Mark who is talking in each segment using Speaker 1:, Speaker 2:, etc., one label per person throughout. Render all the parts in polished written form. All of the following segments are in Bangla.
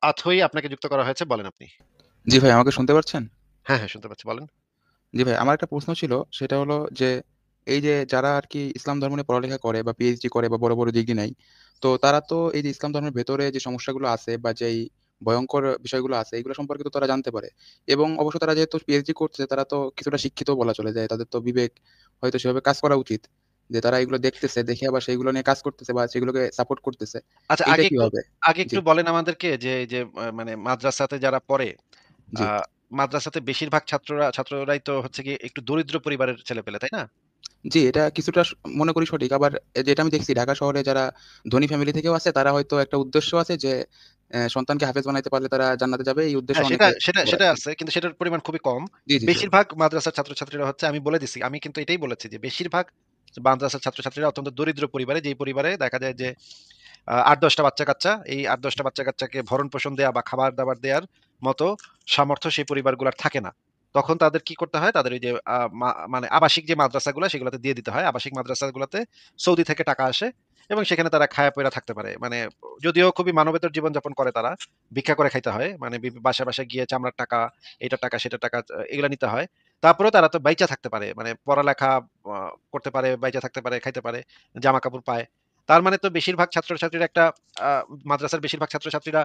Speaker 1: আথই আপনাকে যুক্ত করা হয়েছে। বলেন আপনি।
Speaker 2: জি ভাই, আমাকে শুনতে পাচ্ছেন?
Speaker 1: হ্যাঁ, হ্যাঁ শুনতে পাচ্ছি। বলেন।
Speaker 2: জি ভাই, আমার একটা প্রশ্ন ছিল। সেটা হলো যে, এই যে যারা আরকি ইসলাম ধর্ম নিয়ে পড়ালেখা করে বা পিএইচডি করে বা বড়, বড় ডিগ্রি নেয়, তো তারা তো এই যে ইসলাম ধর্মের ভেতরে যে সমস্যাগুলো আছে বা যেই ভয়ংকর বিষয়গুলো আছে, এগুলো সম্পর্কে তো তারা জানতে পারে। এবং অবশ্য তারা যেহেতু পিএইচডি করছে, তারা তো কিছুটা শিক্ষিতও বলা চলে যায়। তাদের তো বিবেক হয়তো সেভাবে কাজ করা উচিত। যে তারা এগুলো দেখতেছে, দেখে আবার সেগুলো নিয়ে কাজ করতেছে বা সেগুলোকে সাপোর্ট করতেছে।
Speaker 1: আচ্ছা,
Speaker 2: এইটা
Speaker 1: আগে একটু
Speaker 2: কিভাবে?
Speaker 1: আগে
Speaker 2: জি,
Speaker 1: একটু বলেন আমাদেরকে যে এই যে মানে মাদ্রাসাতে যারা পড়ে,
Speaker 2: জি।
Speaker 1: আ মাদ্রাসাতে বেশিরভাগ ছাত্ররাই তো হচ্ছে গিয়ে একটু দরিদ্র পরিবারের ছেলেপেলে, তাই না?
Speaker 2: জি, এটা কিছুটা মনে করি সঠিক। আবার যেটা আমি দেখছি ঢাকা শহরে যারা ধনী ফ্যামিলি থেকেও আছে, তারা হয়তো একটা উদ্দেশ্য আছে যে সন্তানকে হাফেজ বানাইতে পারলে তারা জান্নাতে যাবে। এই উদ্দেশ্যে
Speaker 1: হ্যাঁ, সেটা
Speaker 2: অনেকে
Speaker 1: সেটা সেটা
Speaker 2: পড়ায়।
Speaker 1: আছে। কিন্তু সেটার পরিমাণ খুবই কম।
Speaker 2: জি, জি, জি।
Speaker 1: বেশিরভাগ মাদ্রাসার ছাত্রছাত্রীরা হচ্ছে, আমি বলে দিছি। আমি কিন্তু এটাই বলেছি যে বেশিরভাগ মাদ্রাসার ছাত্রছাত্রীরা অত্যন্ত দরিদ্র পরিবারে, যেই পরিবারে দেখা যায় যে ৮-১০ টা বাচ্চা-কাচ্চা, এই ৮-১০ টা বাচ্চা-কাচ্চাকে ভরণ-পোষণ দেয়া বা খাবার-দাবার দেয়ার মতো সামর্থ্য সেই পরিবারগুলার থাকে না। তখন তাদের কি করতে হয়? তাদের ওই যে মানে আবাসিক যে মাদ্রাসাগুলা সেগুলাতে দিয়ে দিতে হয়। আবাসিক মাদ্রাসাগুলাতে সৌদি থেকে টাকা আসে এবং সেখানে তারা খায়া-পইরা থাকতে পারে। মানে যদিও খুবই মানবেতর জীবনযাপন করে তারা। ভিক্ষা করে খাইতে হয়। মানে বাসায়, বাসায় গিয়ে চামড়ার টাকা, এটার টাকা, সেটার টাকা এগুলা নিতে হয়। তারপরেও তারা তো বাইচা থাকতে পারে। মানে পড়ালেখা আ করতে পারে, বাইচা থাকতে পারে, খাইতে পারে, জামা-কাপড় পায়। তার মানে তো বেশিরভাগ ছাত্রছাত্রীরা একটা আ মাদ্রাসার বেশিরভাগ ছাত্রছাত্রীরা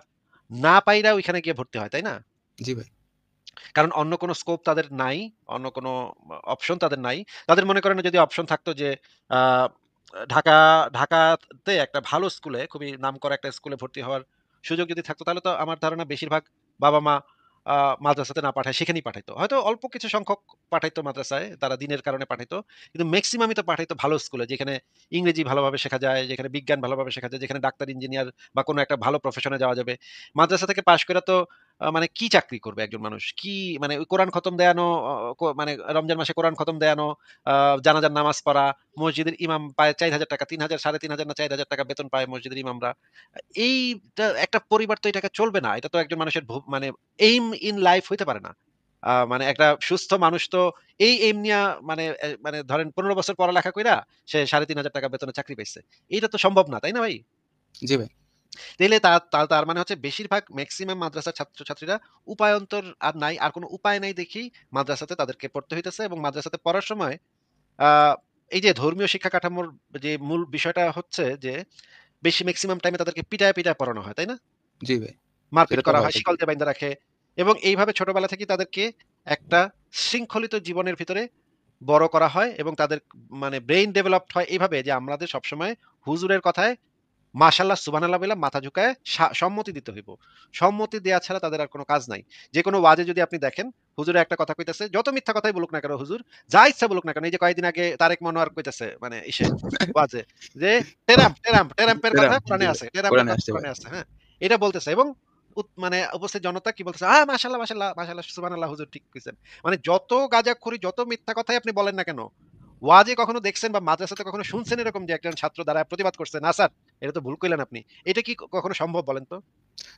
Speaker 1: না পাইরা ওইখানে গিয়ে ভর্তি হয়, তাই না?
Speaker 2: জি ভাই।
Speaker 1: কারণ অন্য কোনো স্কোপ তাদের নাই, অন্য কোনো অপশন তাদের নাই। তাদের মনে করেন যদি অপশন থাকতো যে আ ঢাকা ঢাকাতে একটা ভালো স্কুলে, খুবই নামকরা একটা স্কুলে ভর্তি হওয়ার সুযোগ যদি থাকতো, তাহলে তো আমার ধারণা বেশিরভাগ বাবা-মা আ মাদ্রাসাতে না পাঠায় সেখানেই পাঠাইতো। হয়তো অল্প কিছু সংখ্যক পাঠাইতো মাদ্রাসায়, তারা দিনের কারণে পাঠাইতো। কিন্তু মেক্সিমামই তো পাঠাইতো ভালো স্কুলে, যেখানে ইংরেজি ভালোভাবে শেখা যায়, যেখানে বিজ্ঞান ভালোভাবে শেখা যায়, যেখানে ডাক্তার, ইঞ্জিনিয়ার বা কোনো একটা ভালো প্রফেশনে যাওয়া যাবে। মাদ্রাসা থেকে পাশ করে তো মানে কি চাকরি করবে একজন মানুষ? কি মানে ওই কোরআন খতম দেয়ানো, অ ক মানে রমজান মাসে কোরআন খতম দেয়ানো, আ জানাজার নামাজ পড়া, মসজিদের ইমাম পায় ৳৪,০০০, ৩,০০০, ৳৩,৫০০ না ৳৪,০০০ বেতন পায় মসজিদের ইমামরা। এইটা একটা পরিবার তো এই টাকায় চলবে না। এটা তো একজন মানুষের মানে এইম ইন লাইফ হইতে পারে না। মানে একটা সুস্থ মানুষ তো এই এইম নিয়া মানে মানে ধরেন ১৫ বছর পড়ালেখা কইরা সে ৳৩,৫০০ বেতনে চাকরি পাইছে। এইটা তো সম্ভব না, তাই না ভাই?
Speaker 2: জি ভাই।
Speaker 1: তাইলে তার মানে হচ্ছে বেশিরভাগ মেক্সিমাম মাদ্রাসার ছাত্রছাত্রীরা উপায়ন্তর আর নাই। আর কোন উপায় নাই দেখেই মাদ্রাসাতে তাদেরকে পড়তে হইতেছে এবং মাদ্রাসাতে পড়ার সময় আ এই যে ধর্মীয় শিক্ষা কাঠামোর যে মূল বিষয়টা হচ্ছে যে বেশি মেক্সিমাম টাইমে তাদেরকে পিটায় পড়ানো হয়, তাই না?
Speaker 2: জি ভাই।
Speaker 1: মারপিট
Speaker 2: সেটা তো
Speaker 1: করা
Speaker 2: হয়
Speaker 1: হয়, শিকল
Speaker 2: ঠিকই।
Speaker 1: দিয়ে বাইন্ধা রাখে এবং এইভাবে ছোটবেলা থেকেই তাদেরকে একটা শৃঙ্খলিত জীবনের ভিতরে বড় করা হয় এবং তাদের মানে ব্রেইন ডেভেলপড হয় এভাবে যে আমাদের সবসময় হুজুরের কথায় মাশাআল্লাহ, সুবহানাল্লাহ বইলা মাথা ঝুঁকায় সম্মতি দিতে হইব। সম্মতি দেয়া ছাড়া তাদের আর কোন কাজ নাই। যেকোনো ওয়াজে যদি আপনি দেখেন, হুজুরে একটা কথা কইতেছে, যত মিথ্যা কথাই বলুক না কেন হুজুর, যা ইচ্ছা বলুক না কেন, এই যে কয়েকদিন আগে তারেক মনোয়ার কইতেছে মানে ওয়াজে যে টেরাম্পের কথা
Speaker 2: টেরাম জি
Speaker 1: কোরআনে
Speaker 2: ভাই।
Speaker 1: আছে। টেরাম্পের
Speaker 2: কোরআনে
Speaker 1: কথা
Speaker 2: আসছে ভাই।
Speaker 1: কোরআনে আছে, হ্যাঁ? এটা বলতেছে এবং মানে উপস্থিত জনতা কি বলতেছে? মাশাআল্লাহ, মাশাআল্লাহ, মাশাআল্লাহ, সুবহানাল্লাহ হুজুর ঠিক কইছেন। মানে যত গাঁজাখুরি, যত মিথ্যা কথাই আপনি বলেন না কেন, ওয়াজে কখনো দেখছেন বা মাদ্রাসাতে কখনো শুনছেন এরকম যে একজন ছাত্র দাঁড়ায় প্রতিবাদ করছে, "না স্যার, এটা তো ভুল কইলেন আপনি।" এটা কি কখনো সম্ভব বলেন তো?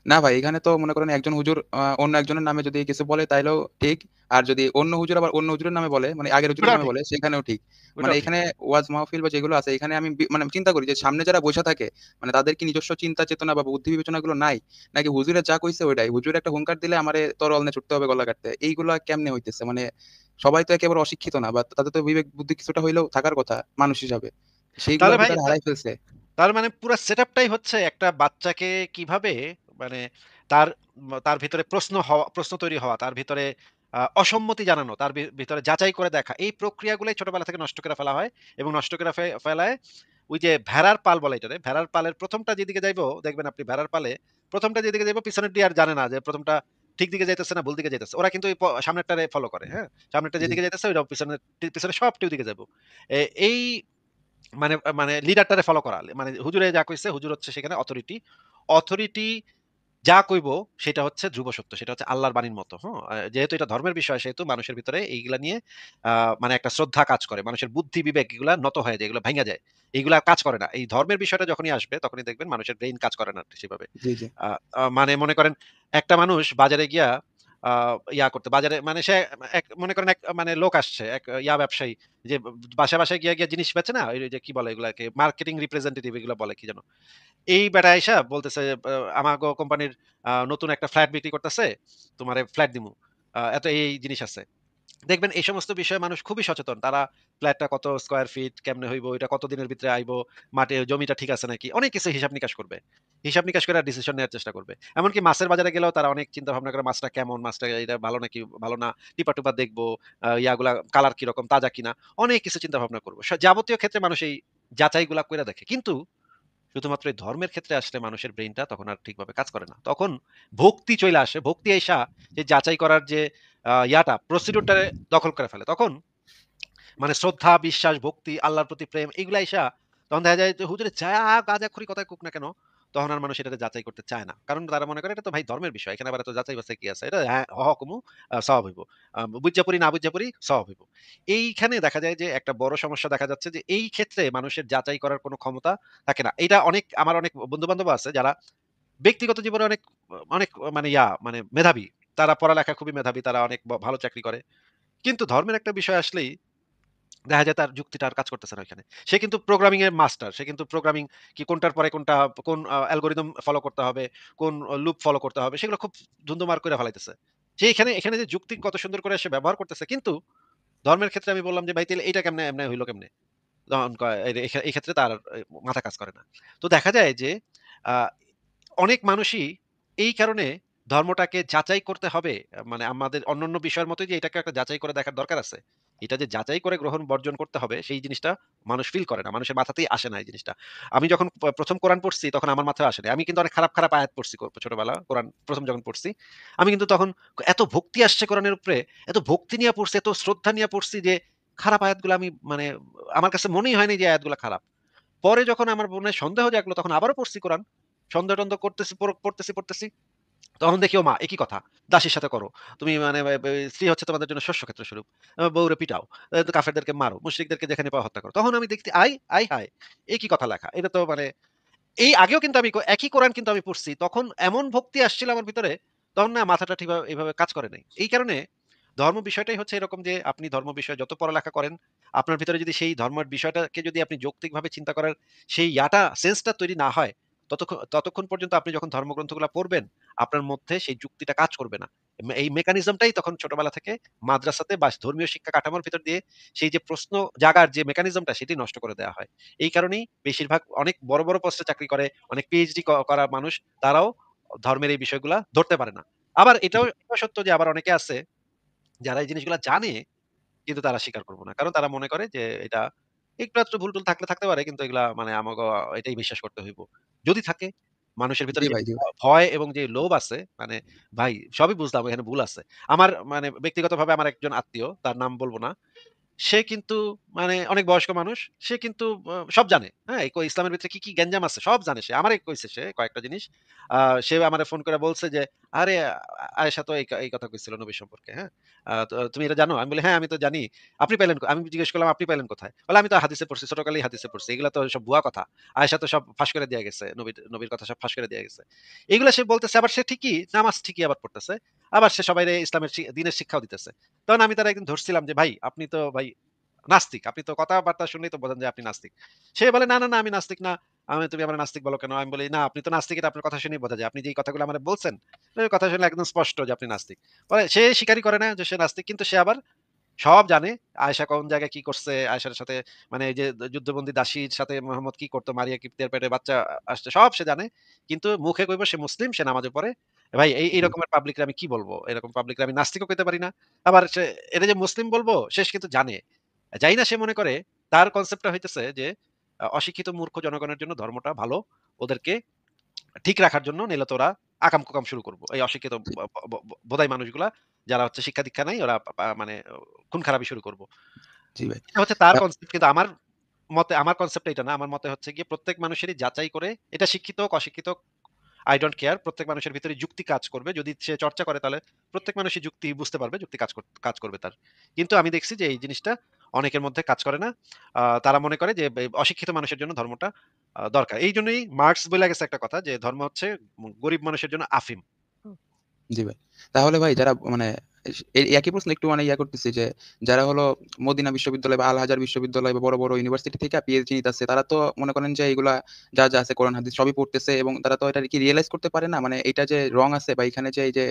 Speaker 2: না ভাই, এখানে তো মনে করেন একজন হুজুর অন্য একজনের নামে যদি কিছু বলে তাইলেও ঠিক। আর যদি অন্য হুজুর আবার অন্য হুজুরের নামে বলে, মানে আগের হুজুরের
Speaker 1: ওটাও
Speaker 2: নামে
Speaker 1: ঠিক,
Speaker 2: বলে সেখানেও ঠিক। মানে
Speaker 1: ওটাও ঠিক।
Speaker 2: এখানে ওয়াজ মাহফিল বা যেগুলো আছে এখানে আমি মানে চিন্তা করি যে সামনে যারা বইসা থাকে, মানে তাদের কি নিজস্ব চিন্তা চেতনা বা বুদ্ধি বিবেচনাগুলো নাই? নাকি হুজুরে যা কইছে ওইটাই। হুজুর একটা হুঙ্কার দিলে আমারে তরোয়াল নিয়ে ছুটতে হবে গলা কাটতে। এইগুলা কেমনে হইতেছে? মানে সবাই তো একেবারে অশিক্ষিত না বা তাদের তো বিবেক বুদ্ধি কিছুটা হইলেও থাকার কথা মানুষ হিসাবে। সেইগুলা
Speaker 1: তাহলে
Speaker 2: কি
Speaker 1: ভাই
Speaker 2: তারা হারাই ফেলছে?
Speaker 1: তার মানে পুরা সেটআপটাই হচ্ছে একটা বাচ্চাকে কিভাবে মানে তার তার ভিতরে প্রশ্ন তৈরি হওয়া, তার ভিতরে অসম্মতি জানানো, তার ভিতরে যাচাই করে দেখা। এই প্রক্রিয়াগুলাই ছোটবেলা থেকে নষ্ট করে ফেলা হয় এবং নষ্ট করে ফেলায় ওই যে ভেড়ার পাল বলে এটারে। ভেড়ার পালের ১ম টা যেদিকে যাইবো দেখবেন আপনি ভেড়ার পালে ১ম টা যেদিকে যাইবো পিছনের দিয়ে আর জানে না যে ১ম টা ঠিক দিকে যাইতেছে না ভুল দিকে যাইতেছে। ওরা কিন্তু ওই সামনেরটারে ফলো করে, হ্যাঁ? সামনেরটা
Speaker 2: জি,
Speaker 1: যেদিকে যাইতেছে ওইটাও পিছনে সবটি ওইদিকে যাবো। এই মানে মানে লিডারটারে ফলো করা। মানে হুজুরে যা কইছে, হুজুর হচ্ছে সেখানে অথরিটি। অথরিটি যা কইব সেটা হচ্ছে ধ্রুব সত্য। সেটা হচ্ছে আল্লাহর বাণীর মতো। হুম? যেহেতু এটা ধর্মের বিষয় সেহেতু মানুষের ভিতরে এইগুলা নিয়ে আ মানে একটা শ্রদ্ধা কাজ করে। মানুষের বুদ্ধি বিবেক এগুলা নত হয়ে যায়, এগুলা ভাইঙ্গা যায়। এগুলা কাজ করে না। এই ধর্মের বিষয়টা যখনই আসবে তখনই দেখবেন মানুষের ব্রেইন কাজ করে না সেভাবে।
Speaker 2: জি, জি।
Speaker 1: আ আ মানে মনে করেন একটা মানুষ বাজারে গিয়া আ ইয়া করতে বাজারে মানে সে এক মনে করেন এক মানে লোক আসছে, এক ইয়া ব্যবসায়ী যে বাসায়, বাসায় গিয়ে, গিয়ে জিনিস বেচে না? ওই যে কি বলে এগুলাকে? মার্কেটিং রিপ্রেজেন্টেটিভ এগুলা বলে কি যেন? এই বেটা আইসা বলতেছে আমাগো কোম্পানির নতুন একটা ফ্ল্যাট বিক্রি করতেছে। তোমারে ফ্ল্যাট দিমু। এত এই জিনিস আছে। দেখবেন এই সমস্ত বিষয়ে মানুষ খুবই সচেতন। তারা ফ্ল্যাটটা কত স্কয়ার ফিট, কেমনে হইব, এটা কত দিনের ভিতরে আইবো, জমিটা ঠিক আছে নাকি? অনেক কিছু হিসাব নিকাশ করবে। হিসাব নিকাশ করে ডিসিশন নেওয়ার চেষ্টা করবে। এমনকি মাছের বাজারে গেলেও তারা অনেক চিন্তা ভাবনা করে মাছটা কেমন, মাছটা এটা ভালো নাকি ভালো না, টিপা-টিপা দেখবো, ইয়াগুলা কালার কিরকম, তাজা কিনা, অনেক কিছু চিন্তা ভাবনা করব। যাবতীয় ক্ষেত্রে মানুষ এই যাচাইগুলা কইরা দেখে। কিন্তু শুধুমাত্র এই ধর্মের ক্ষেত্রে আসলে মানুষের ব্রেইনটা তখন আর ঠিকভাবে কাজ করে না। তখন ভক্তি চইলা আসে। ভক্তি আইসা যে যাচাই করার যে ইয়াটা প্রসিডিউরটারে দখল করে ফেলে। তখন মানে শ্রদ্ধা, বিশ্বাস, ভক্তি, আল্লাহর প্রতি প্রেম এগুলা আইসা তখন দেখা যায় যে হুজুরে যা গাঁজাখুরি কথাই কুক না কেন, তখন আর মানুষ এটাতে যাচাই করতে চায় না। কারণ তারা মনে করে এটা তো ভাই ধর্মের বিষয়। এখানে আবার এত যাচাই-বাছাই কি আছে? এটা হ্যাঁ, কমু সওয়াব হইব। বুইজ্জা পড়ি না বুইজ্জা পড়ি সওয়াব হইব। এইখানে দেখা যায় যে একটা বড় সমস্যা দেখা যাচ্ছে যে এই ক্ষেত্রে মানুষের যাচাই করার কোনো ক্ষমতা থাকে না। এইটা আমার অনেক বন্ধু-বান্ধব আছে যারা ব্যক্তিগত জীবনে অনেক অনেক মানে মানে মেধাবী। তারা পড়ালেখায় খুবই মেধাবী। তারা অনেক ভালো চাকরি করে। কিন্তু ধর্মের একটা বিষয় আসলেই দেখা যায় তার যুক্তিটা আর কাজ করতেছে না ওইখানে। সে কিন্তু প্রোগ্রামিং এর মাস্টার। সে কিন্তু প্রোগ্রামিং কি কোনটার পরে কোনটা, কোন অ্যালগরিদম ফলো করতে হবে, কোন লুপ ফলো করতে হবে সেগুলো খুব ধুন্দুমার করে ফেলাইতেছে। সে এখানে যে যুক্তি কত সুন্দর করে সে ব্যবহার করতেছে। কিন্তু ধর্মের ক্ষেত্রে আমি বললাম যে, "ভাই তাইলে এইটা কেমনে এমনে হইল কেমনে?" তখন কয় এই ক্ষেত্রে তার মাথা কাজ করে না। তো দেখা যায় যে আ অনেক মানুষই এই কারণে ধর্মটাকে যাচাই করতে হবে। মানে আমাদের অন্যান্য বিষয়ের মতোই যে এটাকে একটা যাচাই করে দেখার দরকার আছে। এটা যে যাচাই করে গ্রহণ বর্জন করতে হবে সেই জিনিসটা মানুষ ফিল করে না। মানুষের মাথাতেই আসে না এই জিনিসটা। আমি যখন ১ম কোরআন পড়ছি তখন আমার মাথায় আসে নাই। আমি কিন্তু অনেক খারাপ, খারাপ আয়াত পড়ছি ছোটবেলা কোরআন ১ম যখন পড়ছি। আমি কিন্তু তখন এত ভক্তি আসছে কোরআনের উপরে, এত ভক্তি নিয়ে পড়ছি, এত শ্রদ্ধা নিয়ে পড়ছি যে খারাপ আয়াতগুলো আমি মানে আমার কাছে মনেই হয়নি যে আয়াতগুলো খারাপ। পরে যখন আমার মনে সন্দেহ জাগলো তখন আবারও পড়ছি কোরআন। সন্দেহ-টন্দেহ করতেছি, পড়তেছি। তখন দেখি ওমা! এ কি কথা? দাসীর সাথে করো। তুমি মানে স্ত্রী হচ্ছে তোমাদের জন্য শস্যক্ষেত্র স্বরূপ। বউরে পিটাও। কাফেরদেরকে মারো। মুশরিকদেরকে যেখানে পাও হত্যা করো। তখন আমি দেখছি আয় হায়! এ কি কথা লেখা? এটা তো মানে এই আগেও কিন্তু আমি একই কোরআন কিন্তু আমি পড়ছি। তখন এমন ভক্তি আসছিল আমার ভিতরে, তখন না মাথাটা ঠিকভাবে এভাবে কাজ করে নাই। এই কারণে ধর্ম বিষয়টাই হচ্ছে এরকম যে আপনি ধর্ম বিষয়ে যত পড়ালেখা করেন, আপনার ভিতরে যদি সেই ধর্মের বিষয়টাকে যদি আপনি যৌক্তিকভাবে চিন্তা করার সেই সেন্সটা তৈরি না হয়, ততক্ষণ পর্যন্ত আপনি যখন ধর্মগ্রন্থগুলা পড়বেন, আপনার মধ্যে সেই যুক্তিটা কাজ করবে না। এই মেকানিজমটাই তখন ছোটবেলা থেকে মাদ্রাসাতে বা ধর্মীয় শিক্ষা কাঠামোর ভিতর দিয়ে সেই যে প্রশ্ন জাগার যে মেকানিজমটা সেটি নষ্ট করে দেয়া হয়। এই কারণেই বেশিরভাগ অনেক বড়, বড় পোস্টে চাকরি করে, অনেক পিএইচডি করা মানুষ তারাও ধর্মের এই বিষয়গুলা ধরতে পারে না। আবার এটাও সত্য যে আবার অনেকে আছে যারা এই জিনিসগুলা জানে কিন্তু তারা স্বীকার করব না। কারণ তারা মনে করে যে এটা একটু আধটু ভুল-টুল থাকতে পারে কিন্তু এগুলা মানে আমাগো এটাই বিশ্বাস করতে হইব। যদি থাকে মানুষের ভিতরে
Speaker 2: জি
Speaker 1: যে
Speaker 2: ভাই, জি ভাই।
Speaker 1: ভয় এবং যে লোভ আছে মানে ভাই সবই বুঝলাম এখানে ভুল আছে। আমার মানে ব্যক্তিগতভাবে আমার একজন আত্মীয় তার নাম বলব না। সে কিন্তু মানে অনেক বয়স্ক মানুষ। সে কিন্তু সব জানে। হ্যাঁ? ইসলামের ভিতরে কি, কি গ্যাঞ্জাম আছে সব জানে সে। আমারে কইছে সে কয়েকটা জিনিস। আ সে আমারে ফোন করে বলছে যে, "আরে আয়েশা তো এই কথা কইছিল নবী সম্পর্কে, হ্যাঁ? তো তুমি এটা জানো?" আমি বলি, "হ্যাঁ, আমি তো জানি। আপনি পাইলেন আমি জিজ্ঞেস করলাম, "আপনি পাইলেন কোথায়?" বলে, "আমি তো হাদিসে পড়ছি, ছোটকালেই হাদিসে পড়ছি। এগুলা তো সব ভুয়া কথা। আয়েশা তো সব ফাঁস করে দিয়া গেছে। নবীর কথা সব ফাঁস করে দিয়া গেছে।" এগুলা সে বলতেছে আবার সে ঠিকই নামাজ ঠিকই আবার পড়তেছে। আবার সে সবাইরে ইসলামের দ্বীনের শিক্ষাও দিতেছে। তখন আমি তারে একদিন ধরছিলাম যে, "ভাই আপনি তো ভাই নাস্তিক। আপনি তো কথাবার্তা শুনলেই তো বোঝেন যে আপনি নাস্তিক।" সে বলে, "না, আমি নাস্তিক না। তুমি আমারে নাস্তিক বলো কেন?" আমি বলি, "না, আপনি তো নাস্তিক এটা আপনার কথা শুনেই বোঝা যায়। আপনি যেই কথাগুলো আমারে বলছেন, ওই কথা শুনলে একদম স্পষ্ট যে আপনি নাস্তিক।" বলে সে স্বীকারই করে না যে সে নাস্তিক। কিন্তু সে আবার সব জানে। আয়েশা কোন জায়গায় কি করছে, আয়েশার সাথে মানে এই যে যুদ্ধবন্দী দাসীর সাথে মোহাম্মদ কি করতো, মারিয়া কিপ্তের পেটে বাচ্চা আসছে সব সে জানে। কিন্তু মুখে কইব সে মুসলিম, সে নামাজও পড়ে। ভাই এই
Speaker 2: জি,
Speaker 1: রকমের পাবলিকরে আমি কি বলব? এরকম পাবলিকরে আমি নাস্তিকও কইতে পারি না। আবার এটা যে মুসলিম বলব সে কিন্তু জানে। জানি না সে মনে করে তার কনসেপ্টটা হইতেছে যে অশিক্ষিত মূর্খ জনগণের জন্য ধর্মটা ভালো। ওদেরকে ঠিক রাখার জন্য নইলে তো ওরা আকাম-কুকাম শুরু করব। এই অশিক্ষিত
Speaker 2: জি,
Speaker 1: ব ব ব ভোদাই মানুষগুলা যারা হচ্ছে শিক্ষা-দীক্ষা নাই ওরা মানে খুন খারাবি শুরু করব।
Speaker 2: জি ভাই।
Speaker 1: এটা হচ্ছে তার
Speaker 2: আ
Speaker 1: কনসেপ্ট কিন্তু আমার মতে আমার কনসেপ্ট এটা না। আমার মতে হচ্ছে গিয়ে প্রত্যেক মানুষেরই যাচাই করে এটা শিক্ষিত হোক, অশিক্ষিত হোক I don't care প্রত্যেক মানুষের ভিতরে যুক্তি কাজ করবে। যদি সে চর্চা করে তাহলে প্রত্যেক মানুষই যুক্তি বুঝতে পারবে, যুক্তি কাজ করবে তার। কিন্তু আমি দেখছি যে এই জিনিসটা অনেকের মধ্যে কাজ করে না। তারা মনে করে যে অশিক্ষিত মানুষের জন্য ধর্মটা দরকার। এইজন্যই মার্কস বইলা গেছে একটা কথা যে ধর্ম হচ্ছে গরিব মানুষের জন্য আফিম। হুম?
Speaker 2: জি ভাই। তাহলে ভাই যারা মানে এই একই প্রশ্ন একটু মানে করতেছি যে, যারা হলো মদিনা বিশ্ববিদ্যালয় বা আল হাজার বিশ্ববিদ্যালয় বা বড়, বড় ইউনিভার্সিটি থেকে পিএইচডি নিতেছে, তারা তো মনে করেন যে এগুলা যা আছে কোরআন হাদিস সবই পড়তেছে এবং তারা তো এটা কি রিয়ালাইজ করতে পারে না? মানে এটা যে রং আছে বা এখানে যে এই যে,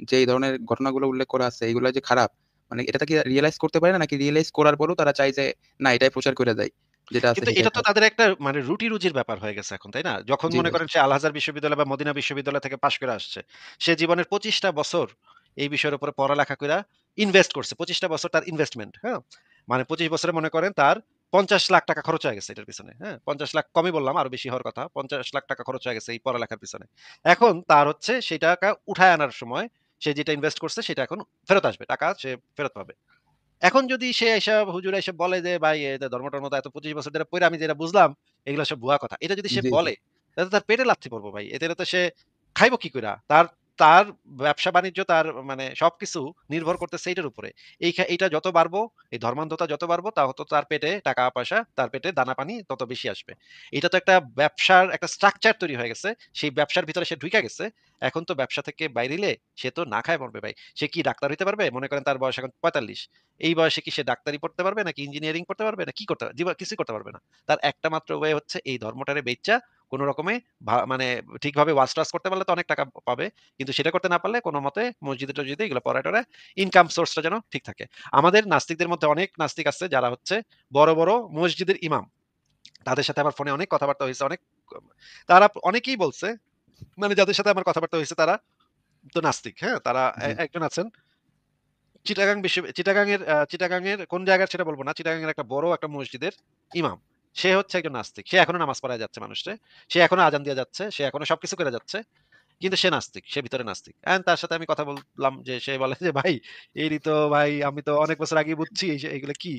Speaker 2: যে এই ধরনের ঘটনাগুলো উল্লেখ করা আছে এগুলা যে খারাপ, মানে এটা কি রিয়ালাইজ করতে পারে না? নাকি রিয়ালাইজ করার পরেও তারা চায় যে না এটাই প্রচার করে দেয়। যেটা আছে
Speaker 1: কিন্তু
Speaker 2: সেটাই
Speaker 1: এটা তো
Speaker 2: খারাপ।
Speaker 1: তাদের একটা মানে রুটি-রুজির ব্যাপার হয়ে গেছে এখন, তাই না? যখন
Speaker 2: জি
Speaker 1: মনে
Speaker 2: ভাই।
Speaker 1: করেন সে আল-আজহার বিশ্ববিদ্যালয় বা মদিনা বিশ্ববিদ্যালয় থেকে পাশ করে আসছে। সে জীবনের ২৫ টা বছর এই বিষয়ের উপরে পড়ালেখা কইরা ইনভেস্ট করছে। ২৫ টা বছর তার ইনভেস্টমেন্ট, হ্যাঁ? মানে ২৫ বছরে মনে করেন তার ৳৫০,০০,০০০ খরচ হয়ে গেছে এটার পিছনে, হ্যাঁ? ৫০,০০,০০০ কমই বললাম, আরো বেশি হওয়ার কথা। ৳৫০,০০,০০০ খরচ হয়ে গেছে এই পড়ালেখার পিছনে। এখন তার হচ্ছে সেই টাকা উঠায় আনার সময় সে যেটা ইনভেস্ট করছে সেটা এখন ফেরত আসবে। টাকা সে ফেরত পাবে। এখন যদি সে আইসা হুজুর আইসা বলে যে, "ভাই ধর্ম-টর্ম তো এত ২৫ বছর ধরে পইড়া আমি যেটা বুঝলাম, এগুলা সব ভুয়া কথা।" এটা যদি সে
Speaker 2: জি, জি।
Speaker 1: বলে, তাহলে তার পেটে লাথি পড়বো ভাই। এতে তো সে খাইব কি কইরা? তার তার ব্যবসা-বাণিজ্য তার মানে সবকিছু নির্ভর করতেছে এইটার উপরে। এইটা যত বাড়বো, এই ধর্মান্ধতা যত বাড়বো, তত তার পেটে টাকা-পয়সা, তার পেটে দানা-পানি তত বেশি আসবে। এটা তো একটা ব্যবসার একটা স্ট্রাকচার তৈরি হয়ে গেছে। সেই ব্যবসার ভিতরে সে ঢুইকা গেছে। এখন তো ব্যবসা থেকে বাইরিলে সে তো না খায় মরবে ভাই। সে কি ডাক্তার হইতে পারবে? মনে করেন তার বয়স এখন ৪৫। এই বয়সে কি সে ডাক্তারি পড়তে পারবে নাকি ইঞ্জিনিয়ারিং পড়তে পারবে না কি করতে পারবে? কিছুই করতে পারবে না। তার একটা মাত্র ওয়ে হচ্ছে এই ধর্মটারে বেইচ্চা কোন রকমে মানে ঠিকভাবে ওয়াজ-টাজ করতে পারলে তো অনেক টাকা পাবে। কিন্তু সেটা করতে না পারলে কোনমতে মসজিদে-টসজিদে এগুলো পড়ায়-টরায় ইনকাম সোর্সটা যেন ঠিক থাকে। আমাদের নাস্তিকদের মধ্যে অনেক নাস্তিক আছে যারা হচ্ছে বড়, বড় মসজিদের ইমাম। তাদের সাথে আমার ফোনে অনেক কথাবার্তা হইছে। তারা অনেকেই বলছে মানে যাদের সাথে আমার কথাবার্তা হইছে তারা তো নাস্তিক, হ্যাঁ? তারা
Speaker 2: জি।
Speaker 1: একজন আছেন চিটাগাং এর কোন জায়গার সেটা বলব না। চিটাগাং এর একটা বড় একটা মসজিদের ইমাম। সে হচ্ছে একজন নাস্তিক। সে এখনো নামাজ পড়ায় যাচ্ছে মানুষরে। সে এখনো আজান দিয়ে যাচ্ছে। সে এখনো সবকিছু করে যাচ্ছে। কিন্তু সে নাস্তিক। সে ভিতরে নাস্তিক। তার সাথে আমি কথা বললাম যে সে বলে যে, "ভাই এরই তো ভাই আমি তো অনেক বছর আগেই বুঝছি এগুলো কি।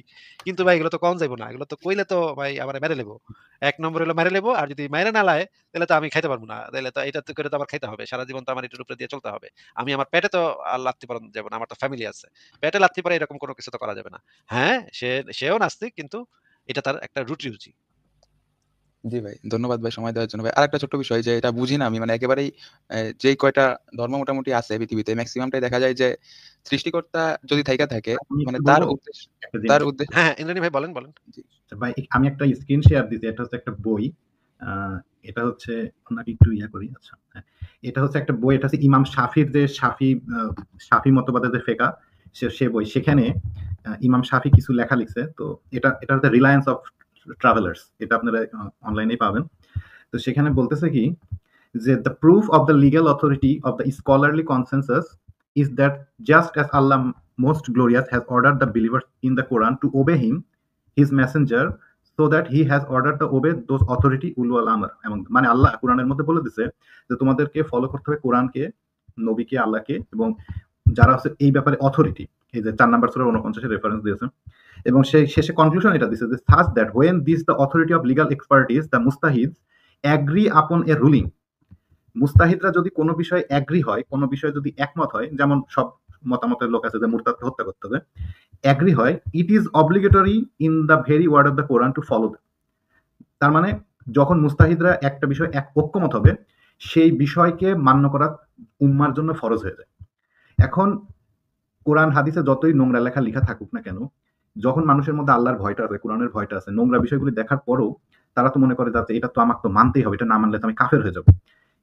Speaker 1: কিন্তু ভাই এগুলো তো কওন যাইব না। এগুলো তো কইলে তো ভাই আমারে মেরে লেবো। ১ নম্বর হইলো মেরে লেবো। আর যদি মাইরা না লায় তাইলে তো আমি খাইতে পারব না। তাইলে তো এটা তো করে তো আমার খাইতে হবে। সারা জীবন তো আমার এটার উপরে দিয়ে চলতে হবে। আমি আমার পেটে তো আর লাথি পড়ানো যাবে না। আমার তো ফ্যামিলি আছে। পেটে লাথি পড়ে এরকম কোন কিছু তো করা যাবে না।" হ্যাঁ, সেও নাস্তিক কিন্তু এটা তার একটা রুচি।
Speaker 2: জি ভাই। ধন্যবাদ ভাই সময় দেওয়ার জন্য ভাই। আরেকটা ছোট্ট বিষয় যে এটা বুঝি না আমি মানে একেবারেই যেই কয়টা ধর্ম মোটামুটি আছে পৃথিবীতে মেক্সিমামটাই দেখা যায় যে সৃষ্টিকর্তা যদি থাইকা থাকে
Speaker 3: আমি
Speaker 2: মানে
Speaker 3: একটু বলবো একটা
Speaker 2: তার
Speaker 3: জিনিস।
Speaker 2: উদ্দেশ্য
Speaker 1: হ্যাঁ, হ্যাঁ, ইন্দ্রানী ভাই বলেন।
Speaker 2: জি,
Speaker 3: ভাই আমি একটা স্ক্রিন শেয়ার দিছি। এটা হচ্ছে একটা বই। আ এটা হচ্ছে আপনাকে একটু করি। আচ্ছা। হ্যাঁ। এটা হচ্ছে একটা বই। এটা হচ্ছে ইমাম শাফির যে শাফি মতবাদের যে ফিকহ সে বই। সেখানে ইমাম শাফি কিছু লেখা লিখছে। তো এটা হচ্ছে রিলায়েন্স অফ ট্রাভেলার্স। এটা আপনারা অনলাইনেই পাবেন। তো সেখানে বলতেছে কি যে the proof of the legal authority of the scholarly consensus is that just as Allah most glorious has ordered the believers in the Quran to obey him, his messenger, so that he has ordered to obey those authority ulul amr এবং মানে আল্লাহ কোরআনের মধ্যে বলে দিছে যে তোমাদেরকে ফলো করতে হবে কোরআনকে, নবীকে, আল্লাহকে এবং যারা হচ্ছে এই ব্যাপারে অথরিটি। এই যে ৪ নাম্বার সূরা ৪৯ এর রেফারেন্স দিয়েছে এবং সে শেষে কনক্লুশন এটা দিছে যে such that when this the authority of legal expertise the mustahids agree upon a ruling, মুস্তাহিদরা যদি কোনো বিষয়ে অ্যাগ্রি হয়, কোনো বিষয়ে যদি একমত হয়, যেমন সব মতামতের লোক আছে যে মুরতাদকে হত্যা করতে হবে, অ্যাগ্রি হয়, it is obligatory in the very word of the Quran to follow them. তার মানে যখন মুস্তাহিদরা একটা বিষয়ে ঐক্যমত হবে, সেই বিষয়কে মান্য করা উম্মার জন্য ফরজ হয়ে যায়। এখন কোরআন হাদিসে যতই নোংরা লেখা লিখা থাকুক না কেন, যখন মানুষের মধ্যে আল্লাহর ভয়টা আছে, কোরআনের ভয়টা আছে, নোংরা বিষয়গুলি দেখার পরও তারা তো মনে করে যাচ্ছে এটা তো আমাকে তো মানতেই হবে, এটা না মানলে তো আমি কাফের হয়ে যাবো।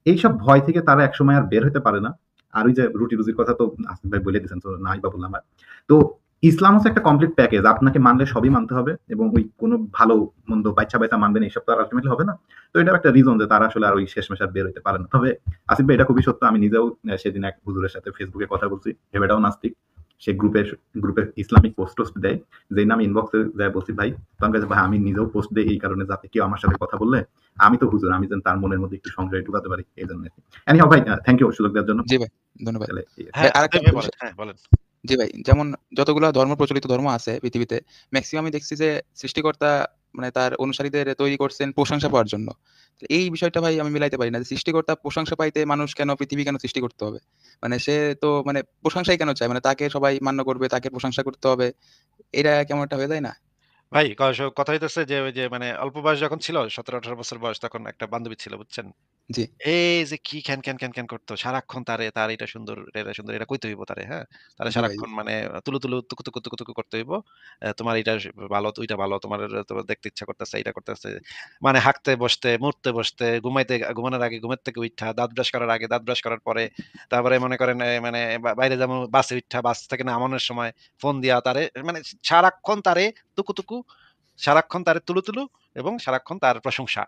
Speaker 3: এইসব ভয় থেকে তারা একসময় আর বের হতে পারে না। আর ওই যে রুটি-রুজির কথা তো আসিফ ভাই বলে দিয়েছেন, তো নাই বা বললাম আর। তো ইসলাম হচ্ছে একটা কমপ্লিট প্যাকেজ। আপনাকে মানলে সবই মানতে হবে এবং ওই কোনো ভালো মন্দ বাইচ্ছা মানবেন এইসব তো আর আল্টিমেটলি হবে না। তো এটাও একটা রিজন যে তারা আসলে আর ওই শেষমেশ আর বের হইতে পারে না। তবে আসিফ ভাই এটা খুবই সত্য। আমি নিজেও সেদিন এক হুজুরের সাথে ফেসবুকে কথা বলছি। ভেবেটাও নাস্তিক। সে গ্রুপে ইসলামিক পোস্ট দেয়। যেই নাম ইনবক্সে যায় বলছি ভাই, তখন কাছে ভাই আমি নিজেও পোস্ট দেই এই কারণে যাতে কেউ আমার সাথে কথা বললে আমি তো হুজুর, আমি যেন তার মনের মধ্যে একটু সংশয় ঢুকাতে পারি এই জন্য। এনিহাও ভাই, থ্যাংক ইউ সুযোগ দেওয়ার জন্য।
Speaker 2: জি ভাই, ধন্যবাদ।
Speaker 3: তাহলে ঠিক আছে।
Speaker 2: ভাই
Speaker 1: হ্যাঁ,
Speaker 2: আরেকটা
Speaker 1: ভাই বলেন।
Speaker 2: বিষয়
Speaker 1: হ্যাঁ, বলেন।
Speaker 2: জি ভাই, যেমন যতগুলা প্রচলিত ধর্ম আছে পৃথিবীতে মেক্সিমামই দেখছি যে সৃষ্টিকর্তা মানে তার অনুসারীদের তৈরি করছেন প্রশংসা পাওয়ার জন্য। তো এই বিষয়টা ভাই আমি মিলাইতে পারি না যে সৃষ্টিকর্তা প্রশংসা পাইতে মানুষ কেন পৃথিবী কেন সৃষ্টি করতে হবে? মানে সে তো মানে প্রশংসাই কেন চায়? মানে তাকে সবাই মান্য করবে, তাকে প্রশংসা করতে হবে। এটা কেমন একটা হয়ে যায় না?
Speaker 1: ভাই কথা হইতেছে যে ওই যে মানে অল্প বয়স যখন ছিল ১৭-১৮ বছর বয়স তখন একটা বান্ধবী ছিল বুঝছেন?
Speaker 2: জি,
Speaker 1: এই যে কি খ্যান করতো সারাক্ষণ তার এটা সুন্দর, এটা সুন্দর, এটা কইতে হইব তারে, হ্যাঁ? তারে
Speaker 2: জি ভাই,
Speaker 1: সারাক্ষণ মানে তুলু তুকু করতে হইব। তোমার এটা ভালো, ওইটা ভালো, তোমার দেখতে ইচ্ছা করতেছে, এইটা করতেছে। মানে হাঁকতে বসতে, মুততে বসতে, ঘুমানোর আগে ঘুমের থেকে উইঠা, দাঁত ব্রাশ করার আগে, দাঁত ব্রাশ করার পরে, তারপরে মনে করেন মানে বাইরে যেমন বাসে উইঠা, বাস থেকে নামানোর সময় ফোন দিয়া তারে মানে সারাক্ষণ তারে তুকু, সারাক্ষণ তারে তুলু এবং সারাক্ষণ তার প্রশংসা।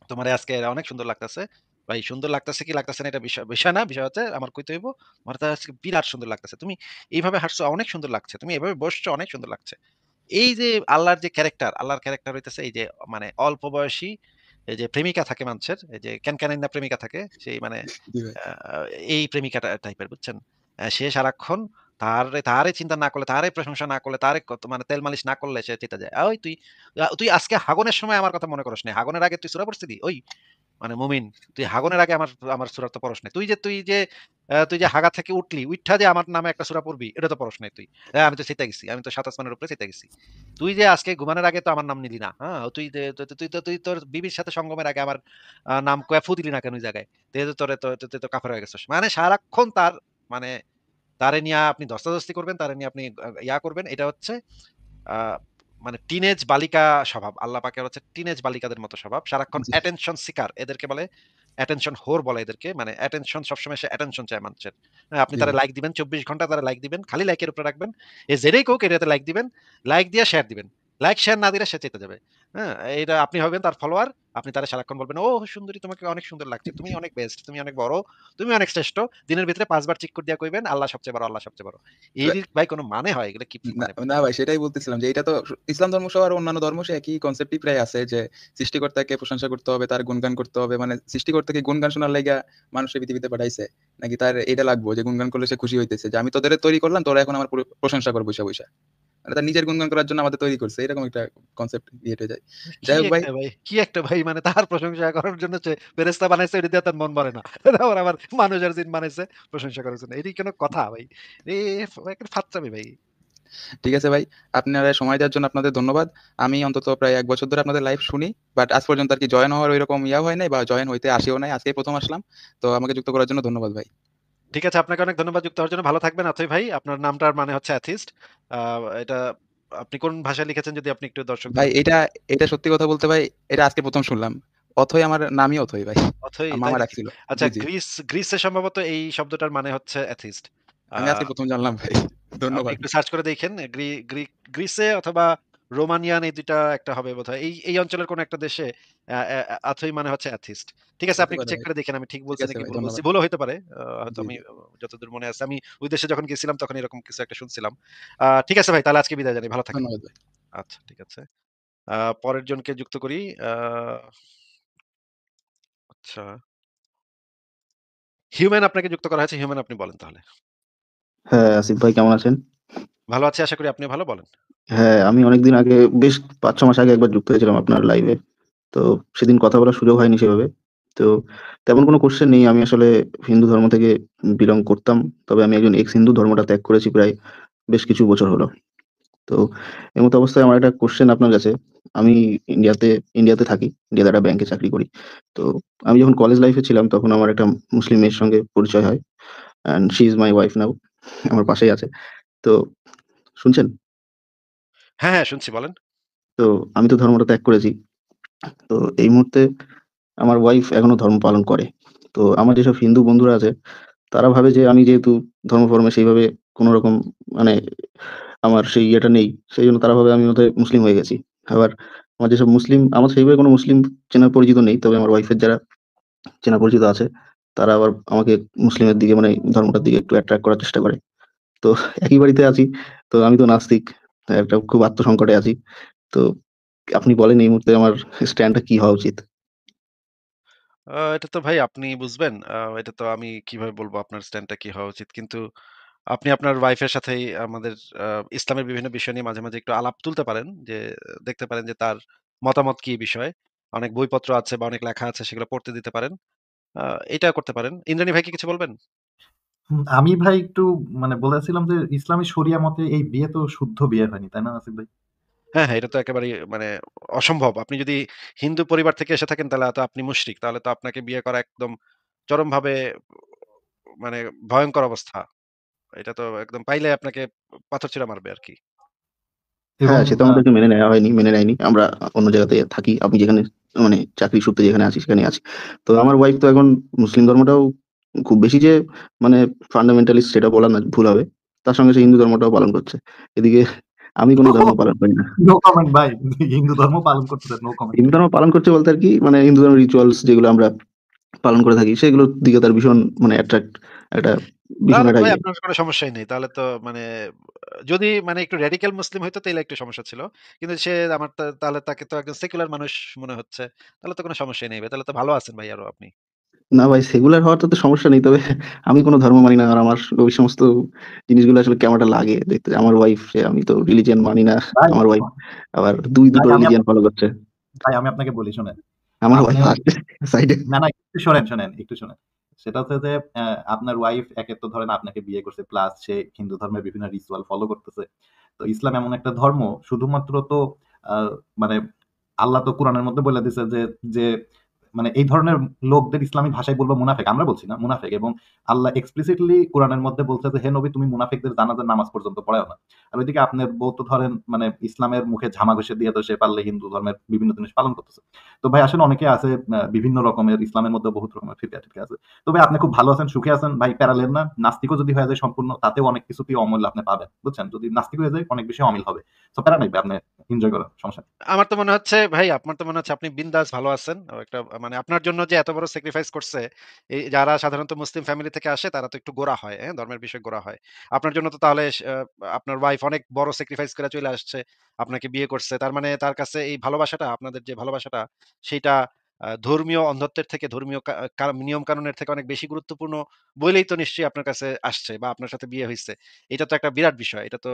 Speaker 1: তোমারে আজকে অনেক সুন্দর লাগতেছে। ভাই সুন্দর লাগতেছে কি লাগতেছে না এটা বিষয় না। বিষয় হচ্ছে আমার কইতে হইব, তোমার তো আজকে বিরাট সুন্দর লাগতেছে। তুমি এইভাবে হাঁটছো অনেক সুন্দর লাগছে। তুমি এভাবে বসছো অনেক সুন্দর লাগছে। এই যে আল্লাহর যে ক্যারেক্টার, আল্লাহর ক্যারেক্টার হইতেছে এই যে মানে অল্প বয়সী এই যে প্রেমিকা থাকে মানুষের, এই যে ক্যানক্যানাইনা প্রেমিকা থাকে, সেই মানে
Speaker 2: জি ভাই।
Speaker 1: আ এই প্রেমিকাটা টাইপের বুঝছেন? সে সারাক্ষণ তারে চিন্তা না করলে, তারে প্রশংসা না করলে, তারে কত মানে তেল মালিশ না করলে সে চেতে যায়। "ওই তুই আজকে হাগনের সময় আমার কথা মনে করস নাই। হাগনের আগে তুই সূরা পড়ছিলি? ওই মানে মুমিন, তুই হাগনের আগে আমার সূরা তো পড়স নাই। তুই যে হাগা থেকে উঠলি, উইঠা যে আমার নামে একটা সূরা পড়বি, এটা তো পড়স নাই তুই। আমি তো চেইতা গেছি। আমি তো ৭ আসমানের উপরে চেইতা গেছি। তুই যে আজকে ঘুমানোর আগে তো আমার নাম নিলি না। হ্যাঁ? তুই তোর বিবির সাথে সঙ্গমের আগে আমার নাম কইয়া ফু দিলি না কেন ওই জায়গায়? তুই তো কাফের হয়ে গেছস। মানে সারাক্ষণ মানে তারে নিয়া আপনি ধস্তাধস্তি করবেন, তারে নিয়ে আপনি করবেন। এটা হচ্ছে আ মানে টিনেজ বালিকা স্বভাব। আল্লাহ পাকের হচ্ছে টিনেজ বালিকাদের মতো স্বভাব। সারাক্ষণ
Speaker 2: জি,
Speaker 1: অ্যাটেনশন সিকার এদেরকে বলে। অ্যাটেনশন হোর বলে এদেরকে। মানে অ্যাটেনশন সবসময় সে অ্যাটেনশন চায় মানুষের। হ্যাঁ, আপনি
Speaker 2: জি
Speaker 1: তারে
Speaker 2: ভাই।
Speaker 1: লাইক দিবেন ২৪ ঘন্টা তারে লাইক দিবেন। খালি লাইকের উপরে রাখবেন। যেটাই করুক এটাতে লাইক দিবেন। লাইক দিয়ে শেয়ার দিবেন। লাইক শেয়ার না দিলে সে চেতে যাবে। হ্যাঁ? এইটা আপনি হবেন তার ফলোয়ার। আপনি তারে সারাক্ষণ বলবেন, "ওহ সুন্দরী তোমাকে অনেক সুন্দর লাগছে। তুমি অনেক বেস্ট, তুমি অনেক বড়, তুমি অনেক শ্রেষ্ঠ।" দিনের ভিতরে ৫ বার চিৎকুট দিয়া কইবেন, "আল্লাহ সবচেয়ে বড়, আল্লাহ সবচেয়ে বড়।" এর ভাই কোন মানে হয়? এগুলা কি
Speaker 2: না,
Speaker 1: মানে
Speaker 2: না ভাই সেটাই বলতেছিলাম যে এটা তো ইসলাম ধর্ম সহ আরো অন্যান্য ধর্ম সে একই কনসেপ্টই প্রায় আছে যে সৃষ্টিকর্তাকে প্রশংসা করতে হবে, তার গুণগান করতে হবে। মানে সৃষ্টিকর্তাকে গুণগান শোনার লাইগা মানুষের পৃথিবীতে পাঠাইছে। নাকি তার এটা লাগবো যে গুণগান করলে সে খুশি হইতেছে যে আমি তোদের তৈরি করলাম, তোরা এখন আমার প্রশংসা কর বইসা বইসা। মানে তার নিজের গুণগান করার জন্য আমাদের তৈরি করছে। এরকম একটা কনসেপ্ট ক্রিয়েট হয়ে যায়। যাই হোক ভাই,
Speaker 1: কি একটা ভাই মানে তার প্রশংসা করার জন্য ফেরেশতা বানাইছে ওটা দিয়ে তার মন ভরে না। আবার মানুষ আর জিন বানাইছে প্রশংসা করার জন্য। এটি কোন কথা ভাই? এ একটা ফাত্রামি ভাই।
Speaker 2: ঠিক আছে ভাই। আপনারা সময় দেওয়ার জন্য আপনাদের ধন্যবাদ। আমি অন্তত প্রায় ১ বছর ধরে আপনাদের লাইভ শুনি। বাট আজ পর্যন্ত আরকি জয়েন হওয়ার ঐরকম হয় নাই বা জয়েন হইতে আসিও নাই। আজকেই ১ম আসলাম। তো আমাকে যুক্ত করার জন্য ধন্যবাদ ভাই।
Speaker 1: ঠিক আছে আপনাকে অনেক ধন্যবাদ যুক্ত হওয়ার জন্য। ভালো থাকবেন অথৈ ভাই। আপনার নামটার মানে হচ্ছে অ্যাথিস্ট। আ এটা আপনি কোন ভাষায় লিখেছেন যদি আপনি একটু দর্শকদের
Speaker 2: ভাই
Speaker 1: উদ্দেশ্যে
Speaker 2: এটা সত্যি কথা বলতে ভাই, এটা আজকে ১ম শুনলাম। অথই আমার নামই অথই ভাই।
Speaker 1: অথৈ তাই
Speaker 2: মামা
Speaker 1: নাকি?
Speaker 2: রাখছিল।
Speaker 1: আচ্ছা
Speaker 2: জি, জি।
Speaker 1: গ্রিসে সম্ভবত এই শব্দটার মানে হচ্ছে অ্যাথিস্ট। আ
Speaker 2: আমি আজকে ১ম জানলাম ভাই।
Speaker 1: আপনি
Speaker 2: ধন্যবাদ।
Speaker 1: একটু সার্চ করে দেখেন। গ্রিসে অথবা রোমানিয়ান এই ২ টা একটা হবে বোধহয়। এই অঞ্চলের কোন একটা দেশে আথই মানে হচ্ছে অ্যাথিস্ট। ঠিক আছে
Speaker 2: হতে
Speaker 1: আপনি একটু
Speaker 2: পারে
Speaker 1: চেক
Speaker 2: ভাই।
Speaker 1: করে দেখেন আমি ঠিক
Speaker 2: ঠিক
Speaker 1: বলছি
Speaker 2: আছে
Speaker 1: নাকি
Speaker 2: ভাই,
Speaker 1: ভুল বলছি।
Speaker 2: ধন্যবাদ।
Speaker 1: ভুলও হইতে পারে। হয়তো
Speaker 2: জি,
Speaker 1: আমি
Speaker 2: জি।
Speaker 1: যতদূর মনে আছে আমি ওই দেশে যখন গেছিলাম তখন এরকম কিছু একটা শুনছিলাম। ঠিক আছে ভাই তাহলে আজকে বিদায় জানাই। ভালো থাকেন।
Speaker 2: ধন্যবাদ ভাই।
Speaker 1: আচ্ছা ঠিক আছে। পরের জনকে যুক্ত করি। আ আচ্ছা। হিউম্যান আপনাকে যুক্ত করা হয়েছে। হিউম্যান আপনি বলেন তাহলে।
Speaker 4: হ্যাঁ, আসিফ ভাই কেমন আছেন?
Speaker 1: ভালো আছি আশা করি আপনিও ভালো বলেন।
Speaker 4: হ্যাঁ, আমি অনেকদিন আগে বেশ ৫-৬ মাস আগে একবার যুক্ত হয়েছিলাম আপনার লাইভে। তো সেদিন কথা বলার সুযোগ হয়নি সেভাবে। তো তেমন কোনো কোয়েশ্চেন নেই। আমি আসলে হিন্দু ধর্ম থেকে বিলং করতাম। তবে আমি একজন এক্স হিন্দু ধর্মটা ত্যাগ করেছি প্রায় বেশ কিছু বছর হলো। তো এমত অবস্থায় আমার একটা কোয়েশ্চেন আপনার কাছে। আমি ইন্ডিয়াতে ইন্ডিয়াতে থাকি। ইন্ডিয়াতে একটা ব্যাংকে চাকরি করি। তো আমি যখন কলেজ লাইফে ছিলাম তখন আমার একটা মুসলিম মেয়ের সঙ্গে পরিচয় হয়। And she is my wife now. আমার পাশেই আছে। তো শুনছেন?
Speaker 1: হ্যাঁ, শুনছি বলেন।
Speaker 4: তো আমি তো ধর্মটা ত্যাগ করেছি। তো এই মুহূর্তে আমার ওয়াইফ এখনো ধর্ম পালন করে। তো আমার যেসব হিন্দু বন্ধুরা আছে, তারা ভাবে যে আমি যেহেতু ধর্ম-ফর্মে সেইভাবে কোনরকম মানে আমার সেই ইয়েটা নেই। সেইজন্য তারা ভাবে আমি বোধহয় মুসলিম হয়ে গেছি। আবার আমার যেসব মুসলিম আমার সেইভাবে কোনো মুসলিম চেনা পরিচিত নেই। তবে আমার ওয়াইফের যারা চেনা পরিচিত আছে, তারা আবার আমাকে মুসলিমের দিকে মানে ধর্মটার দিকে একটু অ্যাট্রাক্ট করার চেষ্টা করে। তো একই বাড়িতে আছি। তো আমি তো নাস্তিক। একটা খুব আত্মসংকটে আছি। তো আপনি বলেন এই মুহূর্তে আমার স্ট্যান্ডটা কি হওয়া উচিত?
Speaker 1: এটা তো ভাই আপনি বুঝবেন। এটা তো আমি কিভাবে বলবো আপনার স্ট্যান্ডটা কি হওয়া উচিত। কিন্তু আপনি আপনার ওয়াইফের সাথেই আমাদের আ ইসলামের বিভিন্ন বিষয় নিয়ে মাঝে মাঝে একটু আলাপ তুলতে পারেন। যে দেখতে পারেন যে তার মতামত কি এই বিষয়ে। অনেক বইপত্র আছে বা অনেক লেখা আছে সেগুলো পড়তে দিতে পারেন। আ এটা করতে পারেন। ইন্দ্রাণী ভাই কি কিছু বলবেন?
Speaker 3: আমি ভাই একটু মানে বলেছিলাম যে ইসলামী শরিয়া মতে এই বিয়ে তো শুদ্ধ বিয়ে হয়নি, তাই না আসিফ ভাই?
Speaker 1: হ্যাঁ, হ্যাঁ, এটা তো একেবারেই মানে অসম্ভব। আপনি যদি হিন্দু পরিবার থেকে এসে থাকেন তাহলে তো আপনি মুশরিক। তাহলে তো আপনাকে বিয়ে করা একদম চরমভাবে মানে ভয়ংকর অবস্থা। এটা তো একদম পাইলে আপনাকে পাথরছুঁড়া মারবে আরকি।
Speaker 3: এবং
Speaker 4: হ্যাঁ, সে তো আমাদেরকে মেনে নেয়নি। আমরা অন্য জায়গাতে থাকি। আমি যেখানে মানে চাকরি সূত্রে যেখানে আছি সেখানেই আছি। তো আমার ওয়াইফ তো এখন মুসলিম ধর্মটাও খুব বেশি যে মানে ফান্ডামেন্টালিস্ট সেটা বলা না ভুল হবে। তার সঙ্গে সে হিন্দু ধর্মটাও পালন করছে। এদিকে আমি কোন ধর্ম পালন করি না।
Speaker 3: নো কমেন্ট ভাই। হিন্দু ধর্ম পালন করতেছেন, নো কমেন্ট।
Speaker 4: হিন্দু ধর্ম পালন করছে বলতে আরকি মানে হিন্দু ধর্মের রিচুয়ালস যেগুলো আমরা পালন করে থাকি সেগুলোর দিকে তার ভীষণ মানে একটা ভীষণ
Speaker 1: তাহলে তো
Speaker 4: একটা
Speaker 1: ভাই
Speaker 4: ইয়ে।
Speaker 1: আপনার কোনো সমস্যাই নেই। তাহলে তো মানে যদি মানে একটু র‍্যাডিক্যাল মুসলিম হইতো তাইলে একটু সমস্যা ছিল। কিন্তু সে আমার তাহলে তাকে তো একজন সেকুলার মানুষ মনে হচ্ছে। তাহলে তো কোনো সমস্যাই নেই ভাই। তাহলে তো ভালো আছেন ভাই আরো আপনি।
Speaker 4: না ভাই সেগুলার হওয়ার তো সমস্যা নেই। তবে আমি কোন ধর্ম মানি না। আর আমার ওই সমস্ত জিনিসগুলো আসলে কেমন একটা লাগে দেখতে। আমার ওয়াইফ আমি তো রিলিজিয়ন মানি না।
Speaker 3: ভাই,
Speaker 4: আমার ওয়াইফ আবার
Speaker 3: ভাই
Speaker 4: দুটো
Speaker 3: আমি
Speaker 4: রিলিজিয়ন
Speaker 3: আপনাকে
Speaker 4: ফলো করছে।
Speaker 3: ভাই আমি আপনাকে বলি শোনেন।
Speaker 4: আমার
Speaker 3: আপনি
Speaker 4: ওয়াইফ আসছে সাইডে।
Speaker 3: না, না একটু শোনেন, একটু শোনেন। সেটা হচ্ছে যে আপনার ওয়াইফ একে তো ধরেন আপনাকে বিয়ে করছে প্লাস সে হিন্দু ধর্মের বিভিন্ন রিচুয়াল ফলো করতেছে। তো ইসলাম এমন একটা ধর্ম শুধুমাত্র তো আ মানে আল্লাহ তো কোরআনের মধ্যে বলে দিছে যে মানে এই ধরনের লোকদের ইসলামিক ভাষায় বলবো মুনাফিক। আমরা বলছি না, মুনাফিক। এবং আল্লাহ এক্সপ্লিসিটলি কোরআনের মধ্যে বলছে যে, "হে নবী তুমি মুনাফিকদের জানাজার নামাজ পর্যন্ত পড়ায়ও না।" আর ওইদিকে আপনার বউ তো ধরেন মানে ইসলামের মুখে ঝামা ঘষে দিয়ে তো সে পারলে হিন্দু ধর্মের বিভিন্ন জিনিস পালন করতেছে। তো ভাই আসলে অনেকে আছে বিভিন্ন রকমের ইসলামের মধ্যে বহুত রকমের ফিরকা আছে। তো ভাই আপনি খুব ভালো আছেন, সুখে আছেন। ভাই প্যারালেল না। নাস্তিকও যদি হয়ে যায় সম্পূর্ণ তাতেও অনেক কিছুতেই অমূল্য আপনি পাবেন। বুঝছেন? যদি নাস্তিক হয়ে যায় অনেক বেশি অমিল হবে। সো প্যারা নাই ভাই, আপনি এনজয় করেন। সমস্যা নেই।
Speaker 1: আমার তো মনে হচ্ছে ভাই আপনার তো মনে হচ্ছে আপনি বিন্দাস ভালো আছেন। একটা মানে আপনার জন্য যে এত বড় স্যাক্রিফাইস করছে, এই যারা সাধারণত মুসলিম ফ্যামিলি থেকে আসে তারা তো একটু গোঁড়া হয়, হ্যাঁ? ধর্মের বিষয়ে গোঁড়া হয়। আপনার জন্য তো তাহলে আপনার ওয়াইফ অনেক বড় স্যাক্রিফাইস করে চলে আসছে। আপনাকে বিয়ে করছে। তার মানে তার কাছে এই ভালোবাসাটা আপনাদের যে ভালোবাসাটা সেইটা ধর্মীয় অন্ধত্বের থেকে ধর্মীয় নিয়ম কানুনের থেকে অনেক বেশি গুরুত্বপূর্ণ বলেই তো নিশ্চয়ই আপনার কাছে আসছে বা আপনার সাথে বিয়ে হইছে। এটা তো একটা বিরাট বিষয়। এটা তো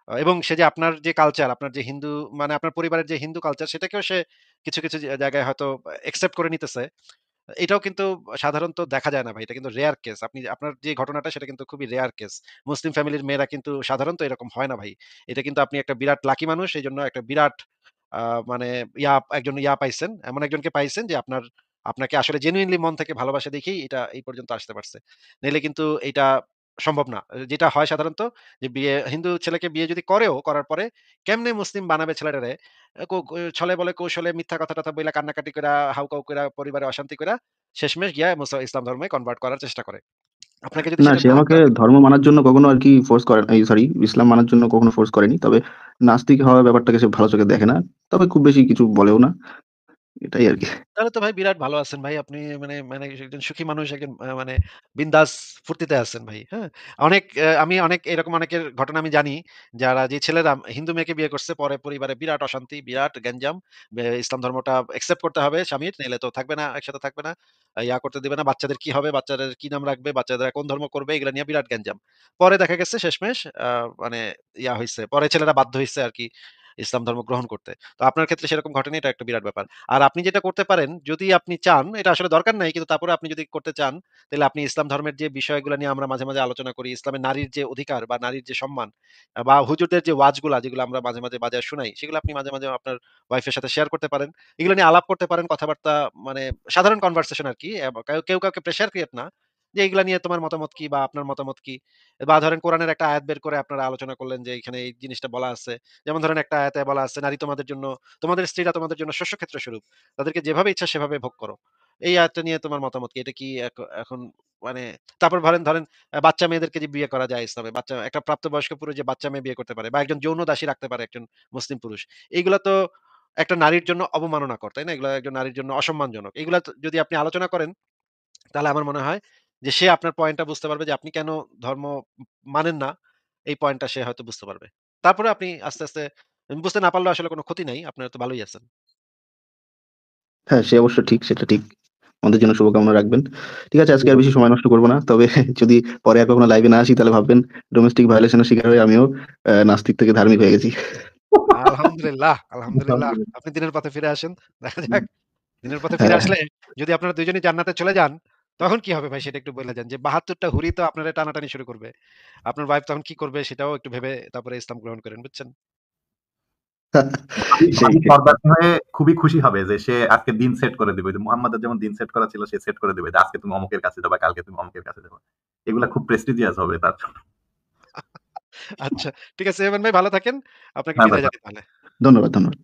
Speaker 1: এবং সে যে আপনার যে কালচার, আপনার যে হিন্দু মানে আপনার পরিবারের যে হিন্দু কালচার সেটাকেও সে কিছু জায়গায় হয়তো অ্যাকসেপ্ট করে নিতেছে। এটাও কিন্তু সাধারণত দেখা যায় না ভাই। এটা কিন্তু রেয়ার কেস। আপনার যে ঘটনাটা সেটা কিন্তু খুবই রেয়ার কেস। মুসলিম ফ্যামিলির মেয়েরা কিন্তু সাধারণত এরকম হয় না ভাই। এটা কিন্তু আপনি একটা বিরাট লাকি মানুষ। এজন্য একটা বিরাট আ মানে একজন পাইছেন। এমন একজনকে পাইছেন যে আপনাকে আসলে জেনুইনলি মন থেকে ভালোবাসা দেখেই এটা এই পর্যন্ত আসতে পারছে। নইলে কিন্তু এইটা সম্ভব না। যেটা হয় সাধারণত যে হিন্দু ছেলেকে বিয়ে যদি করার পরে কেমনে মুসলিম বানাবে ছেলেটারে ছলে বলে কৌশলে মিথ্যা কথা-টথা বইলা কান্নাকাটি কইরা, হাউকাউ কইরা, পরিবারে অশান্তি কইরা শেষমেশ গিয়া ইসলাম ধর্মে কনভার্ট করার চেষ্টা করে। আপনাকে যদি
Speaker 4: না
Speaker 1: সেটা
Speaker 4: সে
Speaker 1: না
Speaker 4: আমাকে
Speaker 1: করে
Speaker 4: ধর্ম মানার জন্য কখনো আরকি ফোর্স করে এই সরি ইসলাম মানার জন্য কখনো ফোর্স করেনি। তবে নাস্তিক হওয়ার ব্যাপারটাকে সে ভালো চোখে দেখে না। তবে খুব বেশি কিছু বলেও না। এটাই আরকি।
Speaker 1: তাহলে তো ভাই বিরাট ভালো আছেন ভাই। আপনি মানে মানে একজন সুখী মানুষ, একজন মানে বিন্দাস ফুর্তিতে আছেন ভাই। হ্যাঁ? আমি অনেক এরকম অনেকের ঘটনা আমি জানি। যে ছেলেরা হিন্দু মেয়েকে বিয়ে করছে পরে পরিবারে বিরাট অশান্তি, বিরাট গ্যাঞ্জাম। ইসলাম ধর্মটা অ্যাকসেপ্ট করতে হবে স্বামীর, নাইলে তো থাকবে না, একসাথে থাকবে না। করতে দিবে না। বাচ্চাদের কি হবে? বাচ্চাদের কি নাম রাখবে? বাচ্চাদের কোন ধর্ম করবে? এগুলা নিয়ে বিরাট গ্যাঞ্জাম। পরে দেখা গেছে শেষমেশ মানে হইছে। পরে ছেলেরা বাধ্য হইছে আরকি ইসলাম ধর্ম গ্রহণ করতে। তো আপনার ক্ষেত্রে সেরকম ঘটেনি, এটা একটা বিরাট ব্যাপার। আর আপনি যেটা করতে পারেন, যদি আপনি চান, এটা আসলে দরকার নাই, কিন্তু তারপরে আপনি যদি করতে চান, তাহলে আপনি ইসলাম ধর্মের যে বিষয়গুলা নিয়ে আমরা মাঝে মাঝে আলোচনা করি, ইসলামের নারীর যে অধিকার বা নারীর যে সম্মান বা হুজুরদের যে ওয়াজগুলা যেগুলো আমরা মাঝে মাঝে বাজায় শুনাই, সেগুলো আপনি মাঝে মাঝে আপনার ওয়াইফের সাথে শেয়ার করতে পারেন। এগুলো নিয়ে আলাপ করতে পারেন, কথাবার্তা মানে সাধারণ কনভারসেশন আরকি। কেউ কাউকে প্রেশার ক্রিয়েট না। যে এগুলা নিয়ে তোমার মতামত কি বা আপনার মতামত কি? বা ধরেন কোরআনের একটা আয়াত বের করে আপনারা আলোচনা করলেন যে এখানে এই জিনিসটা বলা আছে। যেমন ধরেন একটা আয়াতে বলা আছে, নারী তোমাদের স্ত্রীরা তোমাদের জন্য শস্যক্ষেত্র স্বরূপ। তাদেরকে যেভাবে ইচ্ছা সেভাবে ভোগ করো। এই আয়াতটা নিয়ে তোমার মতামত কি? এটা কি এখন মানে তারপর ধরেন বাচ্চা মেয়েদেরকে যে বিয়ে করা যায় ইসলামে, একটা প্রাপ্তবয়স্ক পুরুষ যে বাচ্চা মেয়ে বিয়ে করতে পারে বা একজন যৌন দাসী রাখতে পারে একজন মুসলিম পুরুষ। এগুলা তো একটা নারীর জন্য অবমাননাকর, তাই না? এগুলা একজন নারীর জন্য অসম্মানজনক। এগুলা যদি আপনি আলোচনা করেন তাহলে আমার মনে হয় যে সে আপনার পয়েন্টটা বুঝতে পারবে যে আপনি কেন ধর্ম মানেন না। এই পয়েন্টটা সে হয়তো বুঝতে পারবে। তারপরে আপনি আস্তে আস্তে বুঝতে না পারলেও আসলে কোন ক্ষতি নাই। আপনারা তো ভালোই আছেন।
Speaker 4: হ্যাঁ, সে অবশ্য ঠিক, সেটা ঠিক। আমাদের জন্য শুভকামনা রাখবেন। ঠিক আছে, আজকে আর
Speaker 3: এবং
Speaker 4: বেশি সময় নষ্ট করব না। তবে যদি পরে আর কখনো লাইভে না আসি তাহলে ভাববেন ডোমেস্টিক ভায়োলেশন এর শিকার হয়ে আমিও নাস্তিক থেকে ধার্মিক হয়ে গেছি।
Speaker 1: আলহামদুলিল্লাহ।
Speaker 3: আলহামদুলিল্লাহ।
Speaker 1: আপনি দিনের পথে ফিরে আসেন। দেখা
Speaker 3: হুম,
Speaker 1: যাক। দিনের পথে ফিরে
Speaker 4: হ্যাঁ,
Speaker 1: আসলে যদি আপনারা ২ জনই জান্নাতে চলে যান, তখন কি হবে ভাই সেটা একটু বইলা যান। যে ৭২ টা হুরি তো আপনারে টানাটানি শুরু করবে। আপনার ওয়াইফ তখন কি করবে সেটাও একটু ভেবে তারপরে ইসলাম গ্রহণ করেন, বুঝছেন?
Speaker 4: সেই
Speaker 3: সর্দার হয়ে খুবই খুশি হবে যে সে আজকে দিন সেট করে দিবে, যে মুহাম্মাদের যেমন দিন সেট করা ছিল সে সেট করে দিবে যে আজকে তুমি অমুকের কাছে যাবে, কালকে তুমি অমুকের কাছে যাবে। এগুলা খুব প্রেস্টিজিয়াস হবে তার জন্য।
Speaker 1: আচ্ছা, ঠিক আছে ইমরান ভাই, ভালো থাকেন। আপনাকে
Speaker 3: হ্যাঁ ভাই,
Speaker 1: বিদায় জানাই তাহলে।
Speaker 4: ধন্যবাদ, ধন্যবাদ।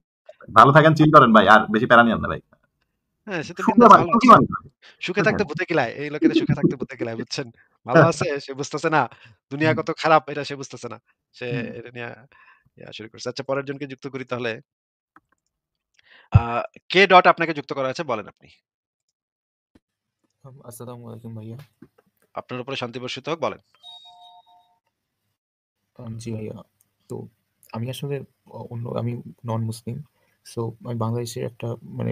Speaker 3: ভালো থাকেন, চিল করেন ভাই, আর বেশি প্যারা নিয়েন না ভাই।
Speaker 1: হ্যাঁ, সে তো
Speaker 3: সুখে
Speaker 1: বিন্দাস
Speaker 3: ভাই,
Speaker 1: ভালো
Speaker 3: সুখী
Speaker 1: আছে।
Speaker 3: মানুষ ভাই।
Speaker 1: সুখে থাকতে ভূতে কিলায়। এই লোকেরা সুখে থাকতে ভূতে কিলায়, বুঝছেন? ভালো আছে, সে বুঝতেছে না দুনিয়া কত খারাপ এটা সে বুঝতেছে না। সে এটা নিয়ে শুরু করছে। আচ্ছা, পরের জনকে যুক্ত করি তাহলে। আ কে ডট আপনাকে যুক্ত করা হয়েছে বলেন আপনি।
Speaker 5: আসসালামু আলাইকুম ভাইয়া।
Speaker 1: আপনার উপরে শান্তি বর্ষিত হোক, বলেন।
Speaker 5: জি ভাইয়া। তো আমি আসলে আমি নন মুসলিম। সো আমি বাংলাদেশের একটা মানে